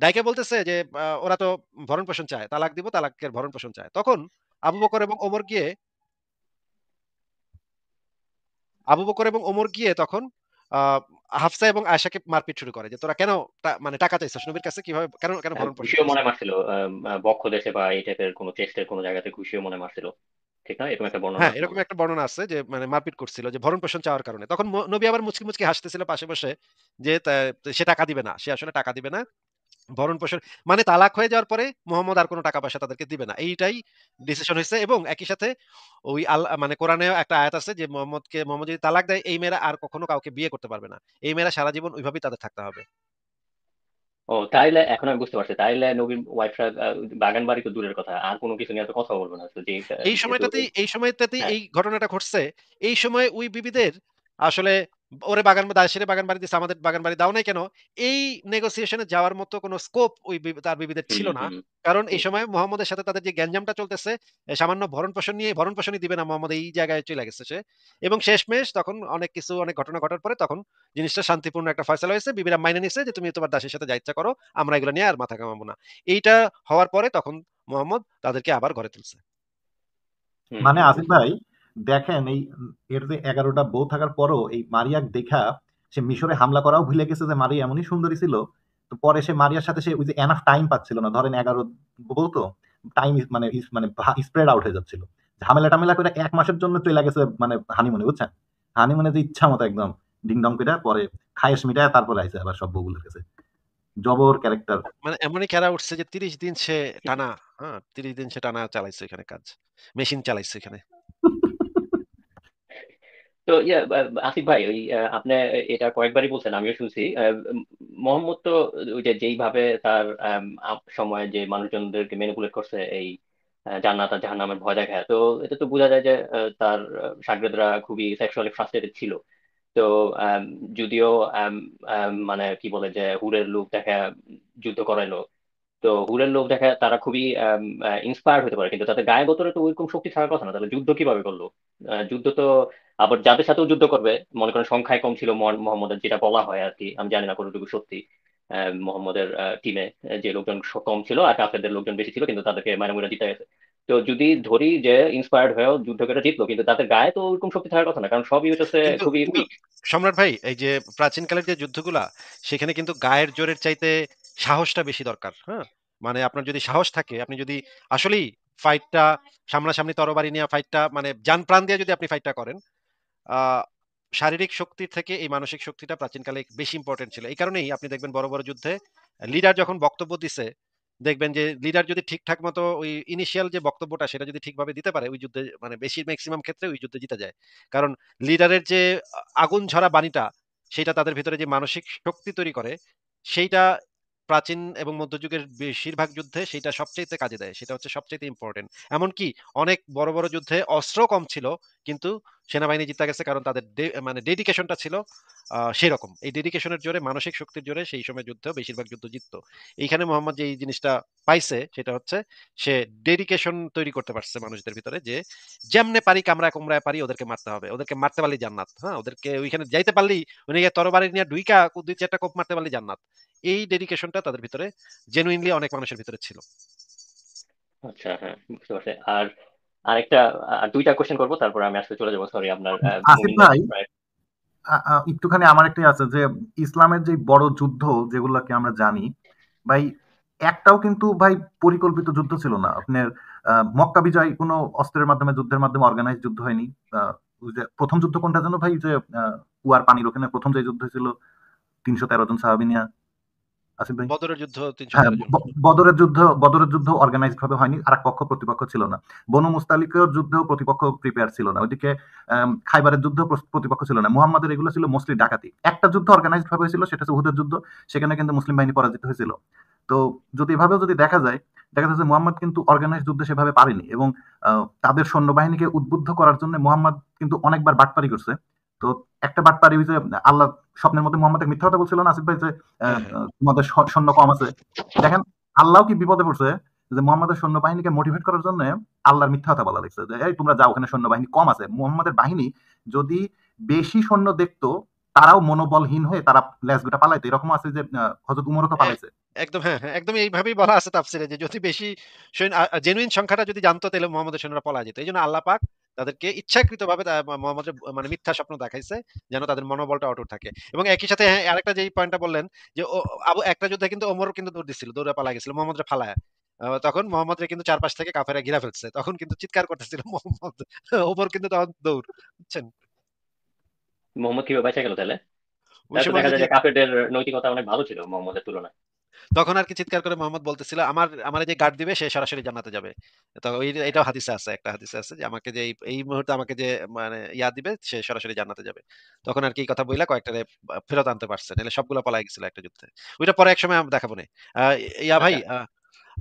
Speaker 1: ডাইকা বলতেছে যে ওরা তো ভরণ-পোষণ চায়। তালাক দিব, তালাকের ভরণ-পোষণ চায়। তখন আবু বকর এবং ওমর গিয়ে তখন আ হাফসা এবং আয়েশাকে মারপিট শুরু করে যে, "তোরা কেন মানে টাকা চাইছস নবীর কাছে? কিভাবে কেন ভরণ-পোষণ
Speaker 6: ঘুষিও
Speaker 1: চাইছ?"
Speaker 6: মনে মারছিল, বক্ষ দেশে বা এই টাইপের কোনো চেস্টের কোনো জায়গাতে ঘুষিও মনে মারছিল, ঠিক না? এরকম একটা বর্ণনা
Speaker 1: হ্যাঁ,
Speaker 6: আছে
Speaker 1: এরকম
Speaker 6: মনে হয়।
Speaker 1: একটা বর্ণনা আছে যে মানে মারপিট করছিল যে ভরণ-পোষণ চাওয়ার কারণে। তখন নবী আবার মুচকি, মুচকি হাসতেছিল পাশে বসে যে সে টাকা দিবে না। সে আসলে টাকা দিবে না। ভরণ-পোষণ মানে তালাক হয়ে যাওয়ার পরে মুহাম্মদ আর কোন টাকা-পয়সা তাদেরকে দিবে না। এইটাই ডিসিশন হইছে এবং একই সাথে ওই মানে কোরআনেও একটা আয়াত আছে যে মুহাম্মদ যদি তালাক দেয়, এই মেয়েরা আর কখনো কাউকে বিয়ে করতে পারবে না। এই মেয়েরা সারা জীবন ওইভাবেই তাদের থাকতে হবে।
Speaker 6: ও তাইলে এখন আমি বুঝতে পারছি। তাইলে নবীর ওয়াইফরা বাগান বাড়ি তো দূরের কথা। আর কোন কিছু নিয়ে তো কথা বলবে না। তো যেহেতু
Speaker 1: এই সময়টাতেই
Speaker 6: হ্যাঁ,
Speaker 1: এই ঘটনাটা ঘটছে। এই সময় ওই বিবিদের আসলে ওরে দাসেরে বাগান বাড়ি দিছে, আমাদের বাগান বাড়ি দাও নাই কেন? এই নেগোসিয়েশন এ যাওয়ার মতো কোন স্কোপ ওই তার বিবিদের
Speaker 6: হুম,
Speaker 1: ছিল না।
Speaker 6: হুম,
Speaker 1: কারণ এই
Speaker 6: হুম।
Speaker 1: সময় মুহাম্মদের সাথে তাদের যে গ্যাঞ্জামটা চলতেছে, সামান্য ভরণ-পোষণই দিবে না মুহাম্মদ, এই জায়গায় চইলা গেছে সে। এবং শেষমেশ তখন অনেক ঘটনা ঘটার পরে তখন জিনিসটা শান্তিপূর্ণ একটা ফয়সালা হয়েছে। বিবিরা মাইনে নিছে যে তুমি তোমার দাসীর সাথে যা ইচ্ছা করো। আমরা এগুলো নিয়ে আর মাথা ঘামাবো না। এইটা হওয়ার পরে তখন মুহাম্মদ তাদেরকে আবার ঘরে তুলছে।
Speaker 6: হুম,
Speaker 3: মানে
Speaker 6: হুম,
Speaker 3: আসিফ ভাই, দেখেন এই এর যে 11টা বউ থাকার পরও এই মারিয়াক দেখা সে মিশরে হামলা করাও ভুলে গেছে যে মারিয়া এমনই সুন্দরী ছিল। তো পরে সে মারিয়ার সাথে সে ওই যে এনাফ টাইম পাচ্ছিল না, ধরেন 11 বউ তো টাইম মানে স্প্রেড আউট হয়ে যাচ্ছিল। ঝামেলা টামেলা করে 1 মাসের জন্য চলে গেছে মানে হানিমুনে, বুঝছেন? হানিমুনে যে ইচ্ছা মতো একদম ডিংডং করে পরে খায়েশ মিটায় তারপরে আইছে আবার সব বউগুলোর কাছে। জবর ক্যারেক্টার।
Speaker 1: মানে এমনই খেলা উঠছে যে ৩০ দিন সে টানা, হ্যাঁ? ৩০ দিন সে টানা চালাইছে এখানে কাজ। মেশিন চালাইছে এখানে।
Speaker 6: তো আসিফ ভাই, ওই আপনি এটা কয়েকবারই বলছেন, আমিও শুনছি। মোহাম্মদ তো ওই যে যেইভাবে তার সময়ে যে মানুষজনদেরকে ম্যানিপুলেট করছে এই জান্নাত আর জাহান্নামের ভয় দেখায়, তো এটা তো বোঝা যায় যে তার শাগরেদরা খুবই সেক্সুয়ালি ফ্রাস্ট্রেটেড ছিল। তো আম, যদিও মানে কি বলে যে হুরের লোক দেখা যুদ্ধ করাইলো, তো হুরের লোক দেখা তারা খুবই ইন্সপায়ার্ড হতে পারে, কিন্তু তাদের গায়ে গতরে তো ওইরকম শক্তি থাকার কথা না, তাহলে যুদ্ধ কিভাবে করলো? যুদ্ধ তো আবার যাদের সাথেও যুদ্ধ করবে, মনে করেন সংখ্যায় কম ছিল মোহাম্মদের, যেটা বলা হয় আর কি, আমি জানি না কতটুকু সত্যি। মোহাম্মদের টিমে যে লোকজন কম ছিল আর কাফেরদের লোকজন বেশি ছিল, কিন্তু তাদেরকে মাইনে মুইনে জিতে গেছে। তো যদি ধরি যে ইন্সপায়ার্ড হয়েও যুদ্ধ করে জিতলো, কিন্তু তাদের গায়ে তো ওইরকম শক্তি থাকার কথা না, কারণ সবই হচ্ছে
Speaker 1: কিন্তু
Speaker 6: খুবই
Speaker 1: কিন্তু
Speaker 6: উইক।
Speaker 1: সম্রাট ভাই, এই যে প্রাচীনকালের যে যুদ্ধগুলা, সেখানে কিন্তু গায়ের জোরের চাইতে সাহসটা বেশি দরকার, হ্যাঁ? মানে আপনার যদি সাহস থাকে, আপনি যদি আসলেই ফাইটটা সামনাসামনি তরবারি নিয়ে ফাইটটা মানে জান-প্রাণ দিয়ে যদি আপনি ফাইটটা করেন, আ শারীরিক শক্তির থেকে এই মানসিক শক্তিটা প্রাচীনকালে বেশি ইম্পোর্টেন্ট ছিল। এই কারণেই আপনি দেখবেন বড়, বড় যুদ্ধে লিডার যখন বক্তব্য দিছে, দেখবেন যে লিডার যদি ঠিকঠাক মতো ওই ইনিশিয়াল যে বক্তব্যটা সেটা যদি ঠিকভাবে দিতে পারে, ওই যুদ্ধে মানে বেশি মেক্সিমাম ক্ষেত্রে ওই যুদ্ধে জিতা যায়। কারণ লিডারের যে আগুন ঝরা বাণীটা, সেইটা তাদের ভিতরে যে মানসিক শক্তি তৈরি করে, সেইটা প্রাচীন এবং মধ্যযুগের বেশিরভাগ যুদ্ধে সেইটা সবচাইতে কাজে দেয়। সেটা হচ্ছে সবচাইতে ইম্পোর্টেন্ট। এমনকি অনেক বড়, বড় যুদ্ধে অস্ত্র কম ছিল, কিন্তু সেনাবাহিনী জিতে গেছে কারণ তাদের মানে ডেডিকেশনটা ছিল সেরকম। এই ডেডিকেশনের জোরে, মানসিক শক্তির জোরে সেই সময় যুদ্ধেও বেশিরভাগ যুদ্ধ জিততো। এইখানে মোহাম্মদ যে এই জিনিসটা পাইছে সেটা হচ্ছে সে ডেডিকেশন তৈরি করতে পারছে মানুষদের ভিতরে যে যেমনে পারি কামড়ায় কুমড়ায় পারি ওদেরকে মারতে হবে। ওদেরকে মারতে পারলেই জান্নাত। হ্যাঁ? ওদেরকে ওইখানে যাইতে পারলেই ওই নিয়ে তরবারি নিয়ে ঢুইকা ২-৪ টা কোপ মারতে পারলেই জান্নাত। এই ডেডিকেশনটা তাদের ভিতরে জেনুইনলি অনেক মানুষের ভিতরে ছিল।
Speaker 6: আচ্ছা, হ্যাঁ, বুঝতে পারছি। আর আরেকটা, আর দুইটা কোশ্চেন করবো, তারপর আমি আসলে চলে যাবো। সরি, আপনার
Speaker 3: আসিফ
Speaker 6: মুমিনদের
Speaker 3: ভাই,
Speaker 6: প্রায়।
Speaker 3: একটুখানি আমার একটাই আছে যে ইসলামের যে বড় যুদ্ধ যেগুলোকে আমরা জানি ভাই, একটাও কিন্তু ভাই পরিকল্পিত যুদ্ধ ছিল না আপনার। মক্কা বিজয় কোনো অস্ত্রের মাধ্যমে, যুদ্ধের মাধ্যমে অর্গানাইজ যুদ্ধ হয়নি। ওই যে প্রথম যুদ্ধ কোনটা জানো ভাই, যে কুয়ার পানির ওখানে প্রথম যে যুদ্ধ ছিল 313 জন সাহাবী নিয়ে, আসিফ ভাই?
Speaker 1: বদরের যুদ্ধ
Speaker 3: হ্যাঁ,
Speaker 1: ৩১৩ জন।
Speaker 3: বদরের যুদ্ধ অর্গানাইজড ভাবে হয়নি, আর এক পক্ষ প্রতিপক্ষ ছিল না। বনু মুস্তালিকের যুদ্ধেও প্রতিপক্ষ প্রিপেয়ার ছিল না। ওইদিকে খাইবারের যুদ্ধ প্রতিপক্ষ ছিল না। মুহাম্মাদের এগুলো ছিল মোস্টলি ডাকাতি। একটা যুদ্ধ অর্গানাইজড ভাবে হয়েছিল, সেটা হচ্ছে উহুদের যুদ্ধ। সেখানে কিন্তু মুসলিম বাহিনী পরাজিত হয়েছিল। তো যদি এভাবেও যদি দেখা যায় দেখা যাচ্ছে মুহাম্মদ কিন্তু অর্গানাইজ যুদ্ধে সেভাবে পারেনি, এবং তাদের সৈন্যবাহিনীকে উদ্বুদ্ধ করার জন্য মুহাম্মদ কিন্তু অনেকবার বাটপারি করছে। তো একটা বাটপারি হয়েছে, আল্লাহ স্বপ্নের মধ্যে মুহাম্মদকে মিথ্যা কথা বলছিল না আসিফ ভাই, যে
Speaker 1: হ্যাঁ, হ্যাঁ।
Speaker 3: তোমাদের সৈন্য কম আছে। দেখেন আল্লাহ কি বিপদে পড়ছে, যে মুহাম্মদের সৈন্যবাহিনীকে মোটিভেট করার জন্য আল্লাহর মিথ্যা কথা বলা দেখছে, যে এই তোমরা যাও, ওখানে সৈন্যবাহিনী কম আছে। মুহাম্মদের বাহিনী যদি বেশি সৈন্য দেখতো, তারাও মনোবলহীন হয়ে তারা লেজ গুটা পালাইতো। এরকম আছে যে হযরত উমরও তো
Speaker 1: এক
Speaker 3: পালাইছে।
Speaker 1: একদম হ্যাঁ, হ্যাঁ। একদম এইভাবেই বলা আছে তাফসীরে যে যদি বেশি জেনুইন সংখ্যাটা যদি জানতো তাহলে মুহাম্মদের সৈন্যরা পলায় যেত। এইজন্য আল্লাহ পাক তাদেরকে ইচ্ছাকৃতভাবে মুহাম্মদের মানে মিথ্যা স্বপ্ন দেখাইছে যেন তাদের মনোবলটা অটুট থাকে। এবং একই সাথে হ্যাঁ, আরেকটা যেই পয়েন্টটা বললেন যে আবু একটা যুদ্ধে কিন্তু ওমরও কিন্তু দৌড় দিছিল, দৌড়ে পালায় গেছিল মুহাম্মদরে ফালায়া। তখন মুহাম্মদরে কিন্তু চারপাশ থেকে কাফেররা ঘিরে ফেলছে। তখন কিন্তু চিৎকার করতেছিল মুহাম্মদ। ওমর কিন্তু তখন দৌড়। বুঝছেন?
Speaker 6: মোহাম্মদ কিভাবে বেঁচে গেল তাহলে?
Speaker 1: ওই
Speaker 6: তাহলে তো
Speaker 1: সময়
Speaker 6: দেখা যায়
Speaker 1: যদি
Speaker 6: যে কাফেরদের নৈতিকতা অনেক ভালো ছিল মোহাম্মদের তুলনায়।
Speaker 1: তখন আরকি চিৎকার করে মোহাম্মদ বলতেছিল, আমার যে গার্ড দিবে সে সরাসরি জান্নাতে যাবে। তো এটাও হাদিসে আছে, একটা হাদিসে আছে যে আমাকে যে এই মুহূর্তে আমাকে যে মানে দিবে সে সরাসরি জান্নাতে যাবে। তখন আরকি এই কথা বইলা কয়েকটারে ফেরত আনতে পারছে। নাহলে সবগুলা পলায় গেছিল একটা যুদ্ধে। ওইটা পরে একসময় আমি দেখাবো নে। আ ভাই
Speaker 6: আচ্ছা।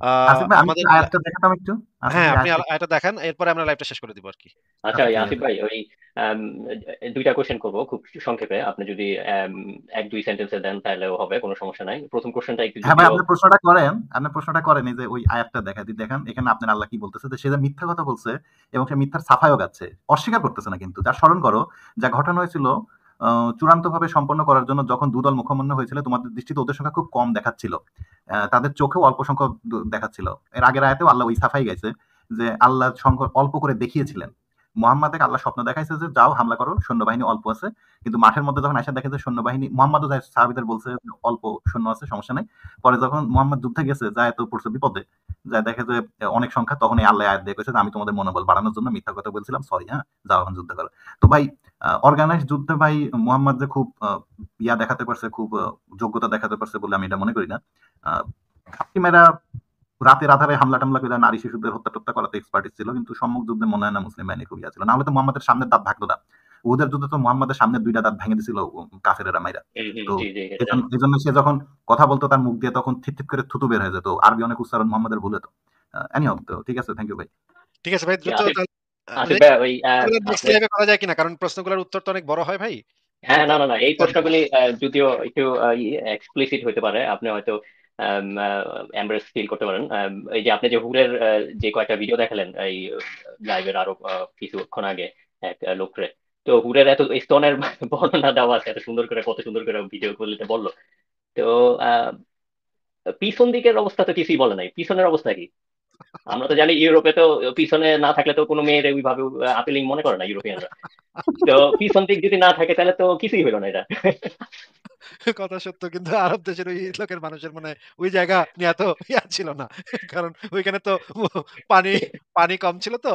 Speaker 1: আ
Speaker 3: আসিফ ভাই আমি
Speaker 1: আমাদের
Speaker 3: একটু আয়াতটা দেখাতাম একটু। আসিফ
Speaker 1: হ্যাঁ,
Speaker 3: ভাই
Speaker 1: আপনি
Speaker 3: আয়াতটা।
Speaker 1: এটা দেখান। এরপরে আমরা লাইভটা শেষ করে দিব আরকি।
Speaker 6: আচ্ছা,
Speaker 3: আচ্ছা ঠিক
Speaker 6: আসিফ
Speaker 3: আছে।
Speaker 6: ভাই ওই আম, 2টা কোশ্চেন করবো খুব সংক্ষেপে। আপনি যদি 1-2 সেন্টেন্সে দেন তাহলেও হবে, কোনো সমস্যা নাই। প্রথম কোশ্চেনটা একটু
Speaker 3: হ্যাঁ ভাই,
Speaker 6: যদিও
Speaker 3: আপনি প্রশ্নটা করেন, এই যে ওই আয়াতটা দেখেন এখানে আপনার আল্লাহ কি বলতেছে, যে সে যে মিথ্যা কথা বলছে এবং সে মিথ্যার সাফাইও গাচ্ছে, অস্বীকার করতেছে না কিন্তু। যা স্মরণ করো, যা ঘটনা হয়েছিল চূড়ান্ত ভাবে সম্পন্ন করার জন্য যখন দুদল মুখোমুখি হয়েছিল, তোমাদের দৃষ্টিতে ওদের সংখ্যা খুব কম দেখাচ্ছিল, তাদের চোখেও অল্প সংখ্যক দেখাচ্ছিল। এর আগের আয়াতেও আল্লাহ ওই সাফাই গাইছে, যে আল্লাহ সংখ্যা অল্প করে দেখিয়েছিলেন। মুহাম্মাদকে আল্লাহ স্বপ্ন দেখাইছে যে যাও হামলা করো, সৈন্যবাহিনী অল্প আছে। কিন্তু মাঠের মধ্যে যখন আয়সা দেখে যে সৈন্যবাহিনী, মুহাম্মাদও যায় সাহাবীদের বলছে যে অল্প সৈন্য আছে, সমস্যা নাই। পরে যখন মুহাম্মদ যুদ্ধে গেছে, যায় তো পড়ছে বিপদে, যায় দেখে যে অনেক সংখ্যা, তখন এই আল্লাহ আয়াত দিয়ে কইছে যে আমি তোমাদের মনোবল বাড়ানোর জন্য মিথ্যা কথা বলছিলাম, সরি, হ্যাঁ যাও এখন যুদ্ধ করো। তো ভাই অর্গানাইজ যুদ্ধে ভাই মুহাম্মদ যে খুব দেখাতে পারছে, খুব যোগ্যতা দেখাতে পারছে বলে আমি এটা মনে করি না। হাকিমেরা রাতের আধারে হামলা টামলা করে নারী শিশুদের হত্যা টত্যা করাতে এক্সপার্টিস ছিল, কিন্তু সম্মুখ যুদ্ধে মনে হয় না মুসলিম বাহিনী খুব ছিল। না হলে তো মুহাম্মদের সামনের দাঁত ভাগতো না। ওদের যুদ্ধে তো মুহাম্মদের সামনের 2টা দাঁত ভেঙে দিছিল কাফেরেরা মাইরা। তো
Speaker 6: জি জি, এটা জানি।
Speaker 3: এজন্য সে যখন কথা বলতো তার মুখ দিয়ে তখন থিপ থিপ করে থুতু বের হয়ে যেত। আরবি অনেক উচ্চারণ মুহাম্মদের ভুল হতো। এনিহাউ, তো ঠিক আছে, থ্যাংক ইউ ভাই।
Speaker 1: ঠিক আছে ভাই,
Speaker 6: জি,
Speaker 1: দ্রুত
Speaker 6: আসিফ
Speaker 1: তাহলে
Speaker 6: আসিফ ভাই ওই
Speaker 1: নেক্সট
Speaker 6: আপনি
Speaker 1: লাইভে করা যায় কিনা? কারণ প্রশ্নগুলোর উত্তর তো অনেক বড় হয় ভাই।
Speaker 6: হ্যাঁ,
Speaker 1: সেটা
Speaker 6: না না না, এই প্রশ্নগুলি যদিও একটু এক্সপ্লিসিট হতে পারে, আপনি হয়তো এমব্রেস ফিল করতে পারেন। এই যে আপনি যে হুরের যে কয়েকটা ভিডিও দেখালেন এই লাইভের আরো কিছুক্ষণ আগে এক লোকরে, তো হুরের এত স্তনের বর্ণনা দেওয়া আছে এত সুন্দর করে, কত সুন্দর করে ভিডিও গুলিতে বললো। তো আহ, পিছন দিকের অবস্থা তো কিছুই বলে নাই, পিছনের অবস্থা কি? আমরা তো জানি ইউরোপে তো পিছনে না থাকলে তো কোনো মেয়ের ওইভাবে আপিলিং মনে করে না ইউরোপিয়ানরা। তো পিছন দিক যদি না থাকে তাহলে তো কিছুই হলো না এটা।
Speaker 1: কথা সত্য, কিন্তু আরব দেশের ওই লোকের মানুষের মানে ওই জায়গা নিয়ে এত ছিল না। কারণ ওইখানে তো পানি পানি কম ছিল তো।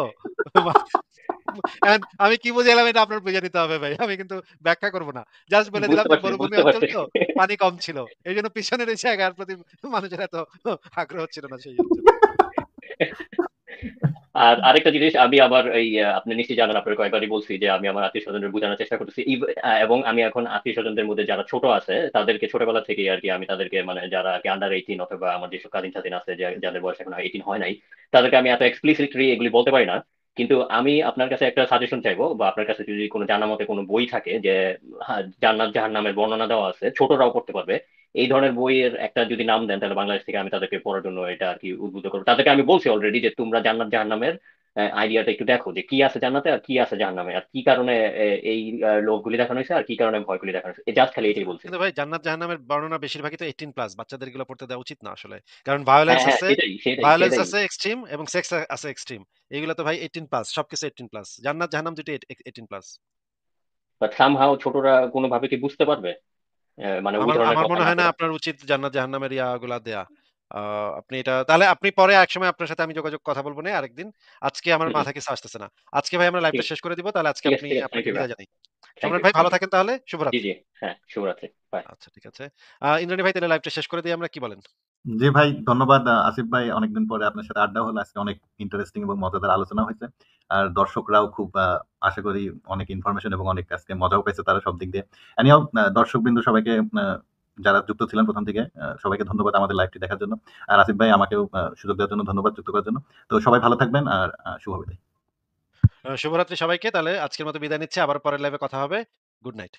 Speaker 1: আমি কি বুঝাইলাম এটা আপনার বুঝে নিতে হবে ভাই। আমি কিন্তু ব্যাখ্যা করব না। জাস্ট বলে দিলাম
Speaker 6: বুঝতে
Speaker 1: যে
Speaker 6: পারছি,
Speaker 1: মরুভূমি
Speaker 6: বুঝতে
Speaker 1: অঞ্চল
Speaker 6: পারছি।
Speaker 1: তো পানি কম ছিল। এইজন্য পিছনের এই জায়গার প্রতি মানুষের এত আগ্রহ ছিল না সেই অঞ্চলে।
Speaker 6: আর আরেকটা জিনিস আমি আবার এই আপনি নিশ্চয়ই জানেন, আপনার কয়েকবারই বলছি যে আমি আমার আত্মীয় স্বজনের বোঝানোর চেষ্টা করতেছি, এবং আমি এখন আত্মীয় স্বজনদের মধ্যে যারা ছোট আছে তাদেরকে ছোটবেলা থেকেই আর কি আমি তাদেরকে মানে যারা আর কি আন্ডার 18 অথবা আমার যেসব কাজিন টাজিন আছে যাদের বয়স এখন 18 হয় নাই, তাদেরকে আমি এত এক্সপ্লিসিটলি এগুলি বলতে পারি না। কিন্তু আমি আপনার কাছে একটা সাজেশন চাইবো, বা আপনার কাছে যদি কোনো জানা মতে কোনো বই থাকে যে হ্যাঁ, জান্নাত জাহান্নামের বর্ণনা দেওয়া আছে, ছোটরাও পড়তে পারবে, এই ধরনের বইয়ের একটা যদি নাম দেন তাহলে বাংলাদেশ থেকে আমি তাদেরকে পড়ার জন্য এটা আর কি উদ্বুদ্ধ করবো। তাদেরকে আমি বলছি অলরেডি যে তোমরা জান্নাত জাহান্নামের আইডিয়াটা একটু দেখো, যে কি আছে জান্নাতে আর কি আছে জাহান্নামে, আর কি কারণে এই লোকগুলি দেখানো হয়েছে আর কি কারণে ভয়গুলি দেখানো হয়েছে, জাস্ট খালি
Speaker 1: কিন্তু
Speaker 6: এটাই বলছি।
Speaker 1: কিন্তু ভাই জান্নাত জাহান্নামের বর্ণনা বেশিরভাগই তো 18 প্লাস, বাচ্চাদের এগুলো পড়তে দেওয়া উচিত না আসলে। কারণ
Speaker 6: হ্যাঁ হ্যাঁ, সেটাই সেটাই
Speaker 1: ভায়োলেন্স
Speaker 6: সেটাই।
Speaker 1: আছে এক্সট্রিম এবং সেক্স আছে এক্সট্রিম। এগুলো তো ভাই 18 প্লাস, সবকিছু 18 প্লাস। জান্নাত জাহান্নাম দুটোই 18 প্লাস।
Speaker 6: বাট সামহাও ছোটরা কোনোভাবে কি বুঝতে পারবে মানে ওই
Speaker 1: আমার
Speaker 6: ধরনের
Speaker 1: আমার
Speaker 6: কথা
Speaker 1: মনে
Speaker 6: না
Speaker 1: হয় না
Speaker 6: করে?
Speaker 1: আপনার উচিত জান্নাত জাহান্নামের ইয়াগুলা দেয়া। আপনি এটা তাহলে আপনি পরে একসময় আপনার সাথে আমি কথা বলব না আরেকদিন। আজকে আমার
Speaker 6: হুম, হুম,
Speaker 1: মাথা কিছু আসতেছে না। আজকে ভাই আমরা
Speaker 6: ঠিক
Speaker 1: লাইভটা
Speaker 6: আছে
Speaker 1: শেষ করে দিব। তাহলে আজকে
Speaker 6: ঠিক আছে
Speaker 1: আপনি
Speaker 6: ঠিক আছে, থ্যাংক
Speaker 1: আপনাকে
Speaker 6: ইউ ভাই,
Speaker 1: বিদায় জানাই।
Speaker 6: থ্যাংক
Speaker 1: সম্রাট
Speaker 6: ইউ
Speaker 1: ভাই
Speaker 6: থ্যাংক
Speaker 1: ভালো
Speaker 6: ইউ।
Speaker 1: থাকেন তাহলে।
Speaker 6: জি
Speaker 1: শুভরাত্রি।
Speaker 6: জি, হ্যাঁ, শুভরাত্রি, বাই।
Speaker 1: আচ্ছা ঠিক আছে। ইন্দ্রাণী ভাই তাহলে লাইভটা শেষ করে দিই আমরা, কি বলেন?
Speaker 3: জি ভাই, ধন্যবাদ আসিফ ভাই, অনেকদিন পরে আপনার সাথে আড্ডা হলো, আজকে অনেক ইন্টারেস্টিং এবং মজাদার আলোচনা হয়েছে। আর দর্শকরাও খুব আশা করি অনেক ইনফরমেশন এবং অনেক আজকে মজাও পেয়েছে তারা সব দিক দিয়ে। এনিহাউ, দর্শকবৃন্দ সবাইকে যারা যুক্ত ছিলেন প্রথম থেকে সবাইকে ধন্যবাদ আমাদের লাইভটি দেখার জন্য। আর আসিফ ভাই আমাকেও সুযোগ দেওয়ার জন্য ধন্যবাদ যুক্ত করার জন্য। তো সবাই ভালো থাকবেন আর শুভ বিদায়।
Speaker 1: শুভরাত্রি সবাইকে। তাহলে আজকের মতো বিদায় নিচ্ছি। আবার পরের লাইভে কথা হবে। Good night.